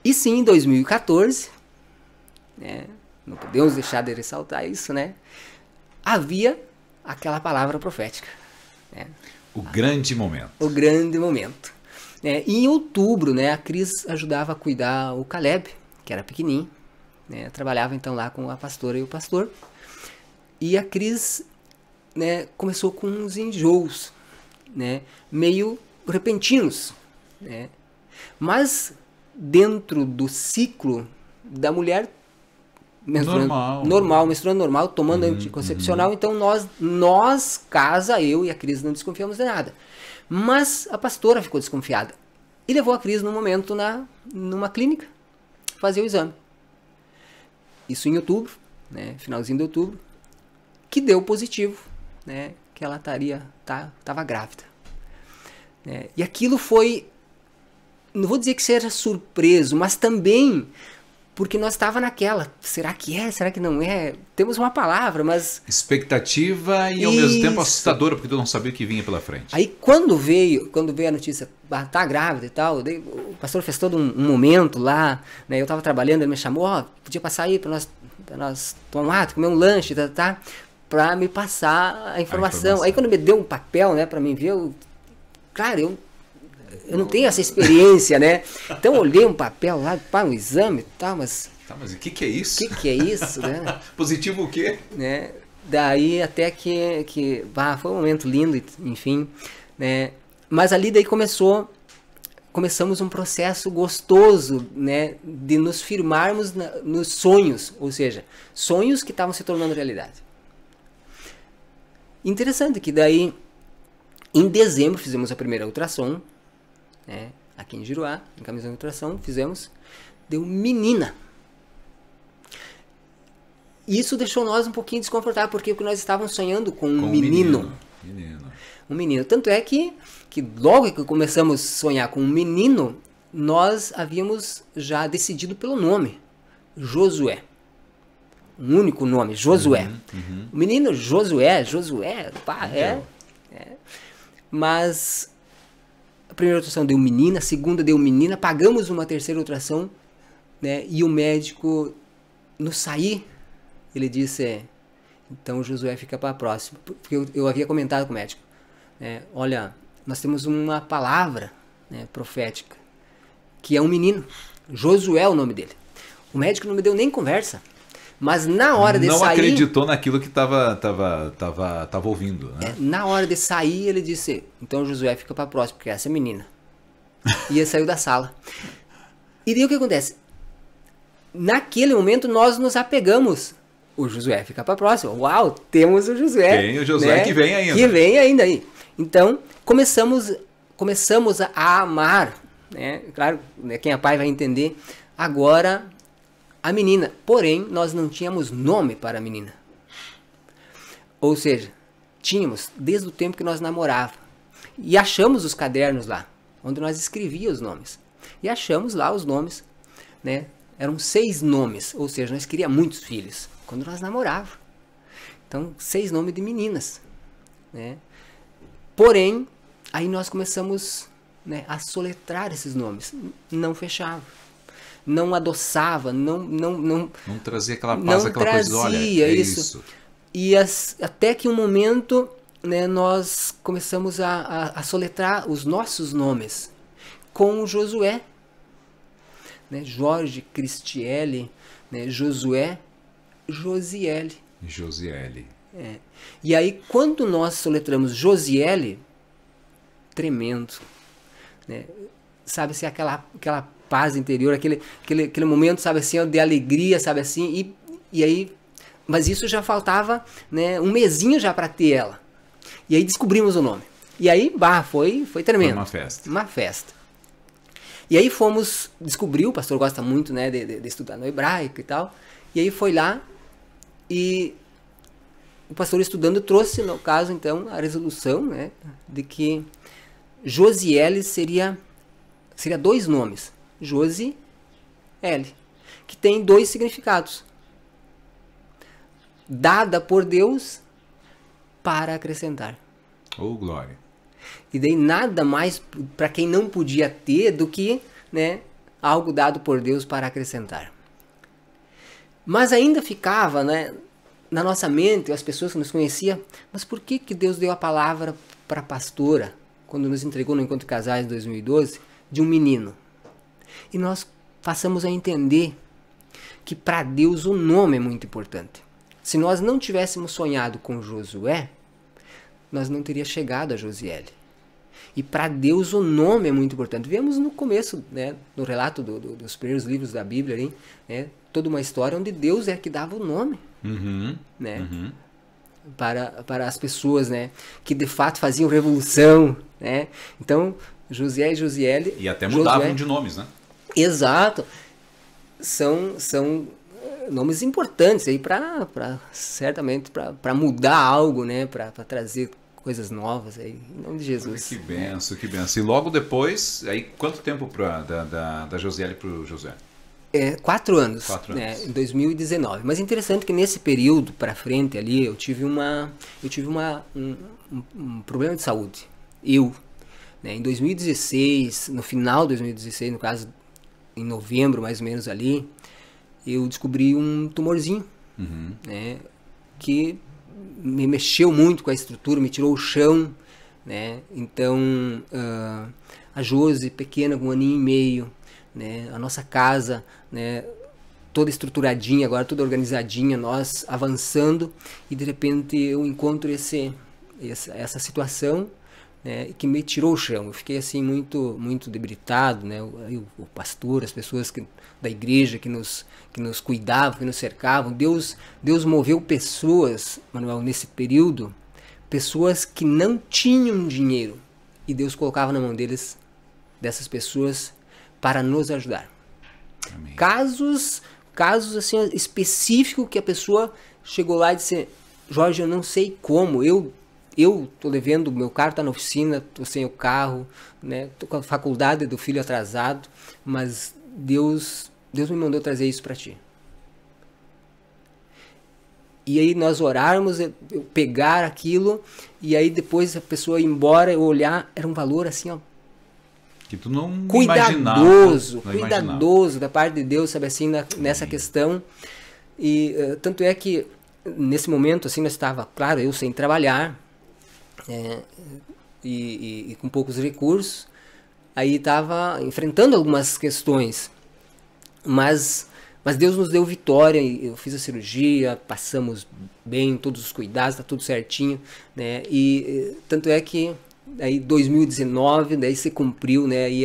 E sim, em 2014, né, não podemos deixar de ressaltar isso, né? Havia aquela palavra profética. Né? O grande momento. O grande momento. E em outubro, né, a Cris ajudava a cuidar o Caleb, que era pequenininho. Né? Trabalhava então lá com a pastora e o pastor. E a Cris, né, começou com uns enjoos, né, meio repentinos. Né? Mas dentro do ciclo da mulher, menstruando normal, tomando anticoncepcional, então nós, casa, eu e a Cris não desconfiamos de nada. Mas a pastora ficou desconfiada e levou a Cris num momento numa clínica fazer o exame. Isso em outubro, né, finalzinho de outubro, que deu positivo, né, que ela estava grávida. Né, e aquilo foi, não vou dizer que seja surpreso, mas também porque nós estava naquela, será que é, será que não é? Temos uma palavra, mas... Expectativa e ao mesmo tempo assustadora, porque tu não sabia o que vinha pela frente. Aí quando veio a notícia, tá grávida e tal, o pastor fez todo um momento lá, né? Eu estava trabalhando, ele me chamou, podia passar aí para nós tomar, comer um lanche, para me passar a informação. Aí quando me deu um papel, né, para mim ver, eu não tenho essa experiência, né? Então eu olhei um papel lá para um exame e tal, mas... Tá, mas o que é isso? O que é isso, né? Positivo o quê? Né? Daí até que foi um momento lindo, enfim, né? Mas ali daí começamos um processo gostoso, né? De nos firmarmos nos sonhos, ou seja, sonhos que estavam se tornando realidade. Interessante que daí, em dezembro, fizemos a primeira ultrassom, né? Aqui em Giruá, em Camisão de Ultrassom, deu menina. Isso deixou nós um pouquinho desconfortáveis, porque nós estávamos sonhando com um menino. Um menino. Tanto é que logo que começamos a sonhar com um menino, nós havíamos já decidido pelo nome. Josué. Um único nome, Josué. O menino Josué, pá, Mas a primeira ultrassom deu menina, a segunda deu menina, pagamos uma terceira ultrassom, né? E o médico, no sair, ele disse, então Josué fica para a próxima. Porque eu havia comentado com o médico, né? Olha, nós temos uma palavra, né, profética, que é um menino. Josué é o nome dele. O médico não me deu nem conversa. Mas na hora de sair... Não acreditou naquilo que estava ouvindo, né? Na hora de sair, ele disse, então Josué fica para a próxima, porque essa é menina. E ele saiu da sala. E daí o que acontece? Naquele momento nós nos apegamos. O Josué fica para a próxima. Uau, temos o Josué. Tem o Josué, né? Que vem ainda. Que vem ainda aí. Então, começamos a amar, né? Claro, né, quem é pai vai entender. Agora, a menina. Porém, nós não tínhamos nome para a menina. Ou seja, tínhamos desde o tempo que nós namorávamos. E achamos os cadernos lá, onde nós escrevíamos os nomes. E achamos lá os nomes, né? Eram 6 nomes, ou seja, nós queríamos muitos filhos, quando nós namorávamos. Então, 6 nomes de meninas, né? Porém, aí nós começamos, né, a soletrar esses nomes. Não fechava, não adoçava, não trazia aquela paz, aquela coisa, olha, é isso. E até que um momento, né, nós começamos a soletrar os nossos nomes com o Josué. Né, Jorge, Cristiele, né, Josué, Josiele. E aí, quando nós soletramos Josiele, tremendo, né, sabe assim, aquela paz interior, aquele momento, sabe assim, de alegria, sabe assim, e aí, mas isso já faltava, né, um mesinho já para ter ela. E aí descobrimos o nome. E aí, foi tremendo. Foi uma festa. E aí descobriu, o pastor gosta muito, né, de estudar no hebraico e tal, e aí foi lá e o pastor estudando trouxe, no caso, então, a resolução, né, de que Josiele seria 2 nomes, Josiele, que tem 2 significados. Dada por Deus para acrescentar. Oh, glória. E daí nada mais para quem não podia ter do que, né, algo dado por Deus para acrescentar. Mas ainda ficava, né, na nossa mente, as pessoas que nos conheciam, mas por que Deus deu a palavra para a pastora, quando nos entregou no Encontro de Casais em 2012, de um menino? E nós passamos a entender que para Deus o nome é muito importante. Se nós não tivéssemos sonhado com Josué, nós não teríamos chegado a Josiele. E para Deus o nome é muito importante. Vemos no começo, né, no relato dos primeiros livros da Bíblia, né, toda uma história onde Deus é que dava o nome, né, para as pessoas, né, que de fato faziam revolução, né. Então, José e Josiele... E até mudavam de nomes, né? Exato. São nomes importantes aí certamente para mudar algo, né, para trazer coisas novas aí, em nome de Jesus. Que benção, que benção. E logo depois, aí quanto tempo da Josiele para o José? 4 anos. 4 anos. Né, em 2019. Mas é interessante que nesse período para frente ali, eu tive um problema de saúde. Né, em 2016, no final de 2016, no caso, em novembro mais ou menos ali, eu descobri um tumorzinho, né, que me mexeu muito com a estrutura, me tirou o chão, né? Então, a Josi, pequena, com 1 ano e meio, né? A nossa casa, né? Toda estruturadinha, agora toda organizadinha, nós avançando, e de repente eu encontro essa situação, né, que me tirou o chão. Eu fiquei assim muito debilitado, né? O pastor, as pessoas da igreja que nos cuidavam, que nos cercavam. Deus moveu pessoas, Manuel, nesse período, pessoas que não tinham dinheiro, e Deus colocava na mão dessas pessoas para nos ajudar. Amém. Casos assim específicos que a pessoa chegou lá e disse: Jorge, eu não sei como, eu tô devendo, meu carro tá na oficina, tô sem o carro, né? Tô com a faculdade do filho atrasado, mas Deus me mandou trazer isso para ti. E aí nós orarmos, eu pegar aquilo, e aí depois a pessoa ir embora, eu olhar, era um valor assim, ó, que tu não cuidadoso imaginava. Da parte de Deus, sabe assim, nessa questão. E tanto é que nesse momento assim nós estava, claro, eu sem trabalhar, e com poucos recursos, aí estava enfrentando algumas questões, mas Deus nos deu vitória. Eu fiz a cirurgia, passamos bem, todos os cuidados, está tudo certinho, né? E tanto é que aí 2019, daí se cumpriu, né? Aí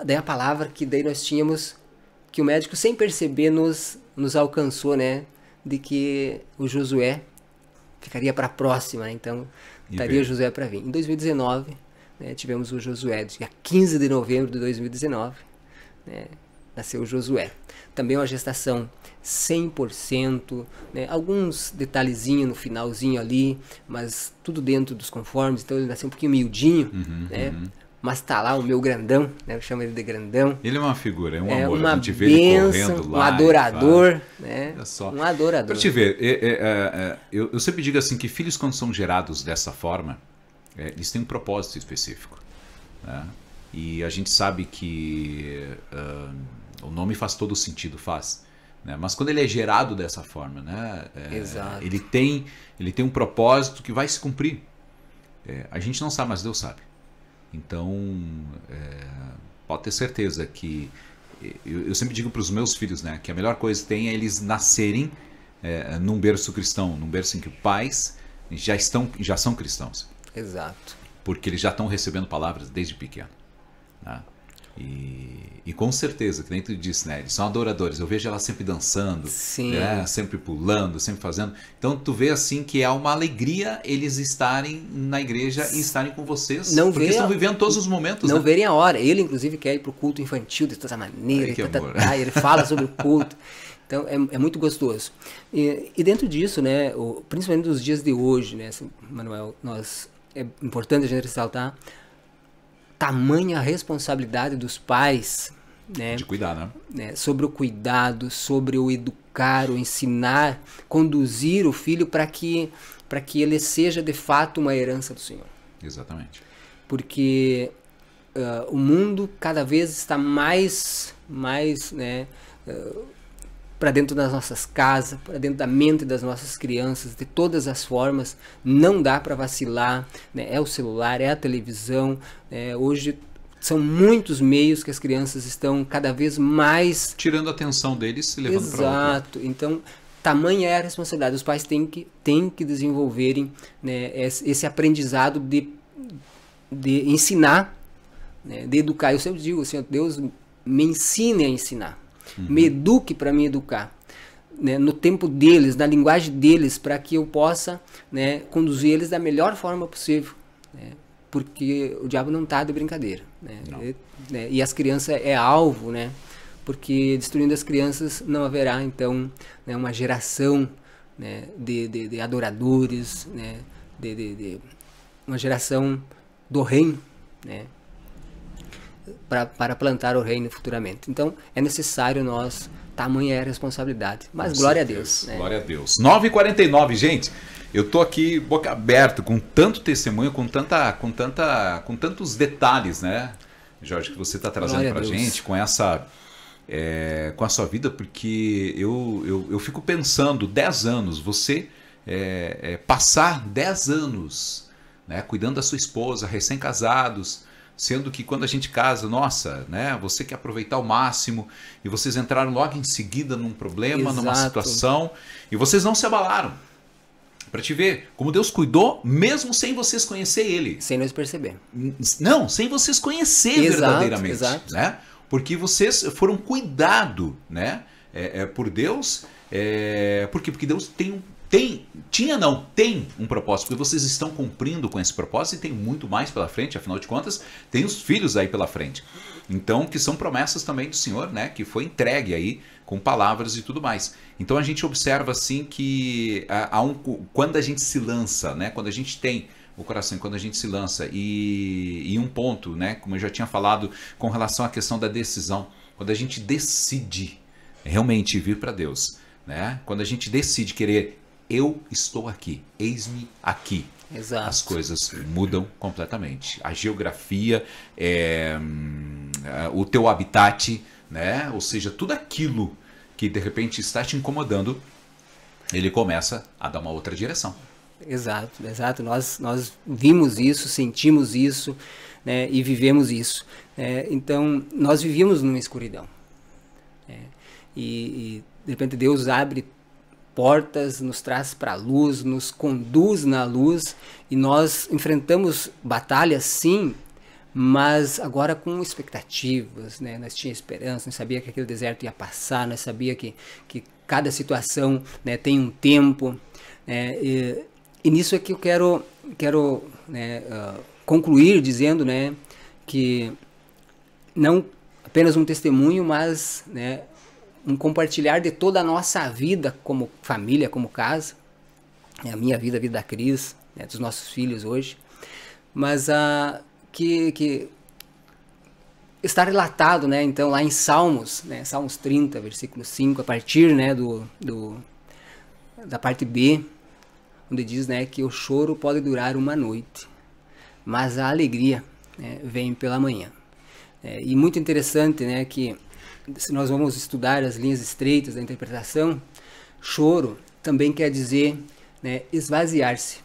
daí a palavra que daí nós tínhamos, que o médico sem perceber nos alcançou, né? De que o Josué ficaria para a próxima, né? Então estaria o Josué para vir. Em 2019, né, tivemos o Josué, dia 15 de novembro de 2019, né, nasceu o Josué. Também uma gestação 100%, né, alguns detalhezinhos no finalzinho ali, mas tudo dentro dos conformes. Então ele nasceu um pouquinho miudinho, né? Mas tá lá o meu grandão, né? Eu chamo ele de grandão. Ele é uma figura, é um amor. Uma a gente vê ele correndo lá. Um adorador, né? Olha só. Um adorador. Pra te ver, eu sempre digo assim que filhos, quando são gerados dessa forma, eles têm um propósito específico, né? E a gente sabe que o nome faz todo o sentido, faz. Né? Mas quando ele é gerado dessa forma, né? Exato. Ele tem um propósito que vai se cumprir. A gente não sabe, mas Deus sabe. Então, pode ter certeza que eu sempre digo para os meus filhos, né, que a melhor coisa que tem é eles nascerem num berço cristão, num berço em que pais já são cristãos. Exato. Porque eles já estão recebendo palavras desde pequeno, né? E com certeza, que nem tu disse, né? Eles são adoradores. Eu vejo ela sempre dançando, né? Sempre pulando, sempre fazendo. Então tu vê assim que é uma alegria eles estarem na igreja e estarem com vocês, porque estão vivendo todos os momentos. Não né? verem a hora. Ele, inclusive, quer ir pro culto infantil de toda maneira. Ele fala sobre o culto. Então é muito gostoso. E dentro disso, né? Principalmente nos dias de hoje, né, Manuel, é importante a gente ressaltar tamanha responsabilidade dos pais, né, de cuidar, né, sobre o cuidado, sobre o educar, o ensinar, conduzir o filho para que ele seja de fato uma herança do Senhor. Exatamente. Porque o mundo cada vez está mais né, para dentro das nossas casas, para dentro da mente das nossas crianças, de todas as formas. Não dá para vacilar, né? É o celular, é a televisão. Hoje são muitos meios que as crianças estão cada vez mais tirando a atenção deles e levando para outro. Exato. Então, tamanha é a responsabilidade. Os pais têm que desenvolverem, né, esse aprendizado de ensinar, né, de educar. Eu sempre digo assim, Deus me ensine a ensinar. Me eduque para me educar, né, no tempo deles, na linguagem deles, para que eu possa, né, conduzir eles da melhor forma possível, né, porque o diabo não está de brincadeira, né, e as crianças é alvo, né, porque destruindo as crianças não haverá então, né, uma geração, né, de adoradores, né, de uma geração do reino, né, para plantar o reino futuramente. Então é necessário tamanha é a responsabilidade, mas com glória certeza. A Deus, né? Glória a Deus. 9h49, gente, eu tô aqui boca aberta com tanto testemunho, com tantos detalhes, né, Jorge, que você está trazendo para a gente com a sua vida, porque eu fico pensando, 10 anos, você passar 10 anos né? Cuidando da sua esposa, recém-casados, sendo que quando a gente casa, nossa, né? Você quer aproveitar ao máximo e vocês entraram logo em seguida num problema, numa situação e vocês não se abalaram. Para te ver como Deus cuidou, mesmo sem vocês conhecer Ele. Sem nós perceber. Não, sem vocês conhecer verdadeiramente. Exato. Né? Porque vocês foram cuidados, né? Por Deus. Por quê? Porque Deus tem um propósito, porque vocês estão cumprindo com esse propósito e tem muito mais pela frente, afinal de contas, tem os filhos aí pela frente. Então, que são promessas também do Senhor, né? Que foi entregue aí com palavras e tudo mais. Então a gente observa assim que quando a gente se lança, né? Quando a gente tem o coração, quando a gente se lança e um ponto, né? Como eu já tinha falado com relação à questão da decisão, quando a gente decide realmente vir para Deus, né? Quando a gente decide querer, eu estou aqui, eis-me aqui. Exato. As coisas mudam completamente. A geografia, o teu habitat, né? Ou seja, tudo aquilo que de repente está te incomodando, ele começa a dar uma outra direção. Exato, exato. Nós vimos isso, sentimos isso, né? E vivemos isso. Então, nós vivíamos numa escuridão. E de repente Deus abre portas, nos traz para a luz, nos conduz na luz e nós enfrentamos batalhas, sim, mas agora com expectativas, né? Nós tínhamos esperança, nós sabíamos que aquele deserto ia passar, nós sabíamos que cada situação, né, tem um tempo, né? E nisso é que eu quero né, concluir dizendo, né, que não apenas um testemunho, mas, né, um compartilhar de toda a nossa vida como família, como casa, a minha vida, a vida da Cris, né, dos nossos filhos hoje, mas que está relatado, né, então lá em Salmos, né, Salmos 30, versículo 5, a partir, né, da parte B, onde diz, né, que o choro pode durar uma noite, mas a alegria, né, vem pela manhã. E muito interessante, né, que se nós vamos estudar as linhas estreitas da interpretação, choro também quer dizer, né, esvaziar-se.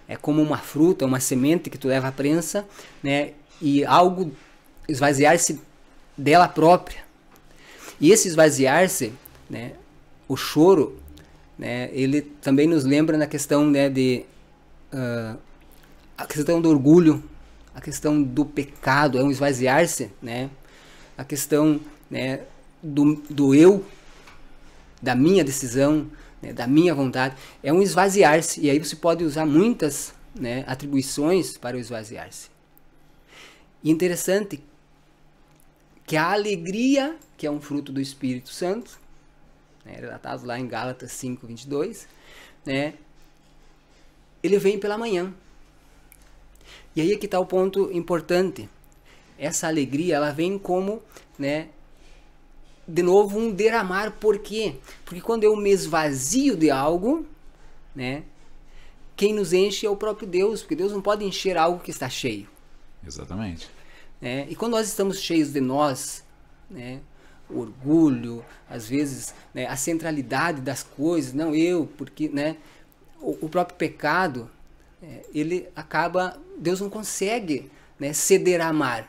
É como uma fruta, uma semente que tu leva à prensa, né, e algo esvaziar-se dela própria. E esse esvaziar-se, né, o choro, né, ele também nos lembra na questão, né, a questão do orgulho, a questão do pecado, é um esvaziar-se, né, a questão, né, do eu, da minha decisão, né, da minha vontade, é um esvaziar-se. E aí você pode usar muitas, né, atribuições para o esvaziar-se. E interessante que a alegria, que é um fruto do Espírito Santo, né, relatado lá em Gálatas 5:22, né, ele vem pela manhã. E aí é que está o ponto importante. Essa alegria, ela vem como, né, de novo, um derramar. Por quê? Porque quando eu me esvazio de algo, né, quem nos enche é o próprio Deus, porque Deus não pode encher algo que está cheio. Exatamente. E quando nós estamos cheios de nós, né, o orgulho, às vezes, né, a centralidade das coisas, não eu, porque, né, o próprio pecado, ele acaba, Deus não consegue, né, se derramar.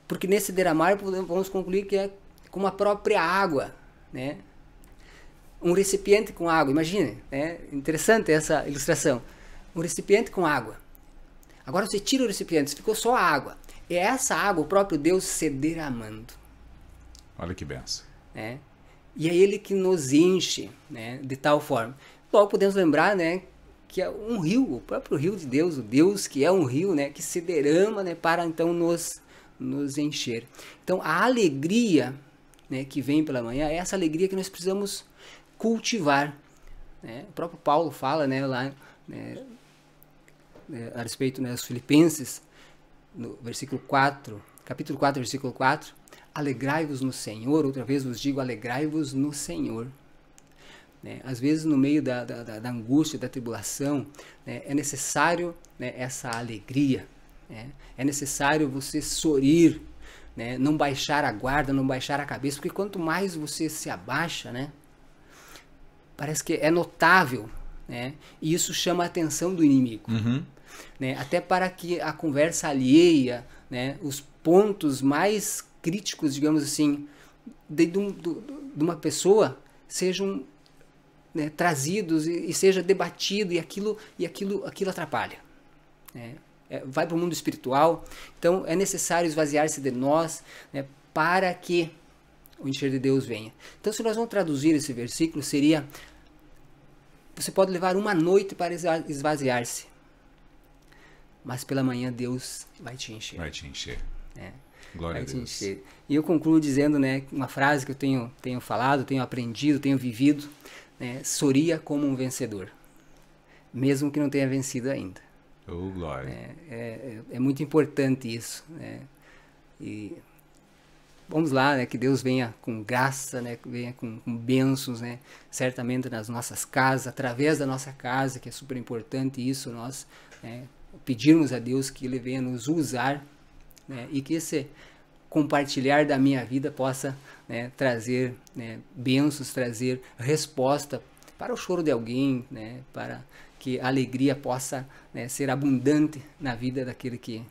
Porque nesse derramar vamos concluir que é como a própria água, né? Um recipiente com água, imagine, né? Interessante essa ilustração. Um recipiente com água. Agora você tira o recipiente, ficou só a água. É essa água, o próprio Deus se derramando. Olha que benção. E é Ele que nos enche, né, de tal forma. Logo podemos lembrar, né, que é um rio, o próprio rio de Deus, o Deus que é um rio, né, que se derrama, né, para então nos encher. Então a alegria, né, que vem pela manhã é essa alegria que nós precisamos cultivar, né? O próprio Paulo fala, né, lá, né, a respeito, né, dos Filipenses, no versículo 4, capítulo 4, versículo 4, alegrai-vos no Senhor, outra vez vos digo, alegrai-vos no Senhor. Né? Às vezes no meio da angústia, da tribulação, né, é necessário, né, essa alegria, né? É necessário você sorrir, né? Não baixar a guarda, não baixar a cabeça, porque quanto mais você se abaixa, né, parece que é notável, né? E isso chama a atenção do inimigo. Uhum. Né? Até para que a conversa alheia, né? Os pontos mais críticos, digamos assim, de uma pessoa sejam, né, trazidos e seja debatido, e aquilo atrapalha. Né? Vai para o mundo espiritual. Então é necessário esvaziar-se de nós, né, para que o encher de Deus venha. Então, se nós vamos traduzir esse versículo, seria: você pode levar uma noite para esvaziar-se, mas pela manhã Deus vai te encher. Vai te encher. Glória a Deus. E eu concluo dizendo, né, uma frase que eu tenho falado, tenho aprendido, tenho vivido, né: sorria como um vencedor, mesmo que não tenha vencido ainda. Oh, glória. É muito importante isso, né? E vamos lá, né, que Deus venha com graça, né, que venha com bênçãos, né, certamente nas nossas casas, através da nossa casa, que é super importante isso, nós, né, pedirmos a Deus que Ele venha nos usar, né, e que esse compartilhar da minha vida possa, né, trazer, né, bênçãos, trazer resposta para o choro de alguém, né, para que a alegria possa, né, ser abundante na vida daquele que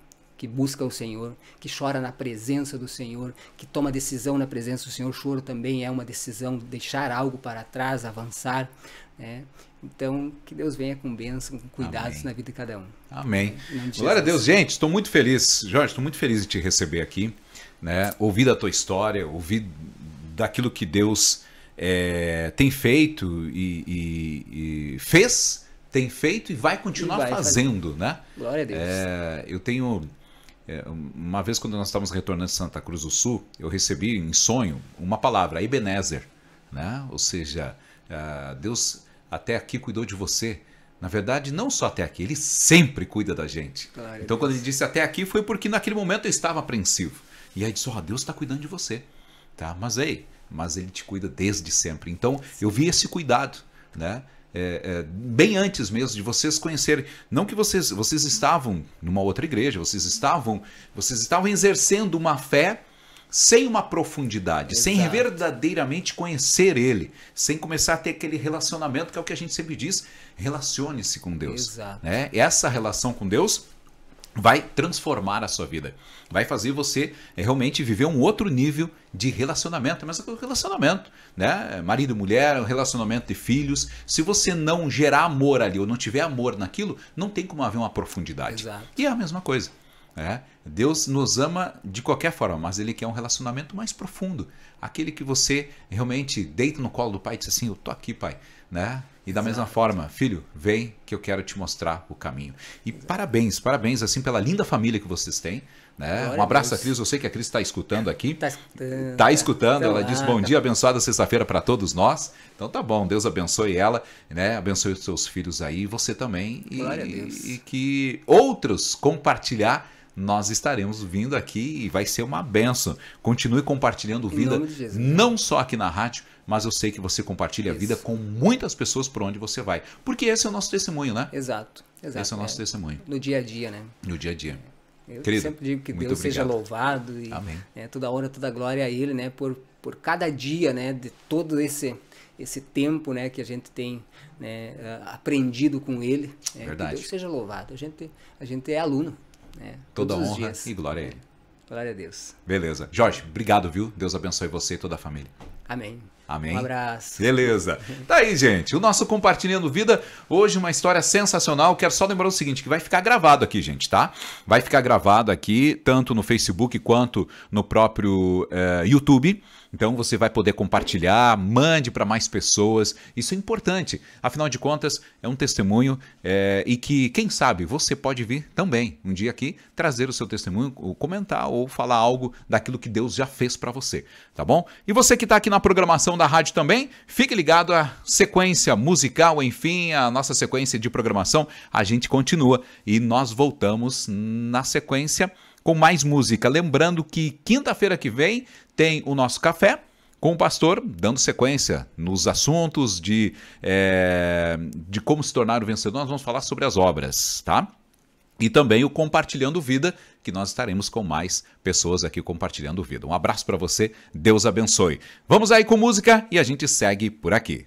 busca o Senhor, que chora na presença do Senhor, que toma decisão na presença do Senhor. O choro também é uma decisão, deixar algo para trás, avançar, né? Então, que Deus venha com bênção, com cuidados. Amém. Na vida de cada um. Amém. Glória a Deus, gente. Estou muito feliz, Jorge, estou muito feliz de te receber aqui, né? Ouvir da tua história, ouvir daquilo que Deus tem feito e fez, tem feito e vai continuar fazendo, né? Glória a Deus. Eu tenho... uma vez, quando nós estávamos retornando de Santa Cruz do Sul, eu recebi em sonho uma palavra, Ebenezer, né? Ou seja, Deus até aqui cuidou de você. Na verdade, não só até aqui, Ele sempre cuida da gente. Glória então, quando Ele disse até aqui, foi porque naquele momento eu estava apreensivo. E aí disse: Deus está cuidando de você. Tá? Mas Ele te cuida desde sempre. Então, eu vi esse cuidado, né? Bem antes mesmo de vocês conhecerem, não que vocês estavam numa outra igreja, vocês estavam exercendo uma fé sem uma profundidade, Exato. sem verdadeiramente conhecer Ele, sem começar a ter aquele relacionamento, que é o que a gente sempre diz: relacione-se com Deus. Exato. Né? Essa relação com Deus vai transformar a sua vida, vai fazer você realmente viver um outro nível de relacionamento, mas é um relacionamento, né? Marido e mulher, um relacionamento de filhos. Se você não gerar amor ali, ou não tiver amor naquilo, não tem como haver uma profundidade. Exato. E é a mesma coisa. Deus nos ama de qualquer forma, mas Ele quer um relacionamento mais profundo, aquele que você realmente deita no colo do pai e diz assim: eu tô aqui, pai, né? E da mesma forma: filho, vem que eu quero te mostrar o caminho. E parabéns assim pela linda família que vocês têm, né? Um abraço à Cris, eu sei que a Cris está escutando aqui. Está escutando, ela diz: bom dia, abençoada sexta-feira para todos nós. Então tá bom, Deus abençoe ela, né? Abençoe os seus filhos aí, você também. Glória a Deus. E que outros compartilhar, nós estaremos vindo aqui e vai ser uma bênção. Continue compartilhando vida, não só aqui na rádio, mas eu sei que você compartilha a vida com muitas pessoas por onde você vai. Porque esse é o nosso testemunho, né? Exato. Esse é o nosso testemunho. No dia a dia, né? No dia a dia. Eu Querido, sempre digo que muito Deus obrigado. seja louvado e toda honra, toda glória a Ele, né? Por cada dia, né? De todo esse tempo, né? Que a gente tem, né? Aprendido com Ele. Verdade. Que Deus seja louvado. A gente é aluno. Toda honra dias. E glória a Ele. Glória a Deus. Beleza. Jorge, obrigado, viu? Deus abençoe você e toda a família. Amém. Amém. Um abraço. Beleza. Tá aí, gente. O nosso Compartilhando Vida. Hoje uma história sensacional. Quero só lembrar o seguinte, que vai ficar gravado aqui, gente, tá? Vai ficar gravado aqui, tanto no Facebook quanto no próprio YouTube. Então você vai poder compartilhar, mande para mais pessoas. Isso é importante. Afinal de contas, é um testemunho e que, quem sabe, você pode vir também um dia aqui trazer o seu testemunho, ou comentar ou falar algo daquilo que Deus já fez para você, tá bom? E você que está aqui na programação da rádio também, fique ligado à sequência musical, enfim, a nossa sequência de programação. A gente continua e nós voltamos na sequência com mais música. Lembrando que quinta-feira que vem tem o nosso café com o pastor, dando sequência nos assuntos de como se tornar o vencedor. Nós vamos falar sobre as obras, tá? E também o Compartilhando Vida, que nós estaremos com mais pessoas aqui compartilhando vida. Um abraço para você, Deus abençoe. Vamos aí com música e a gente segue por aqui.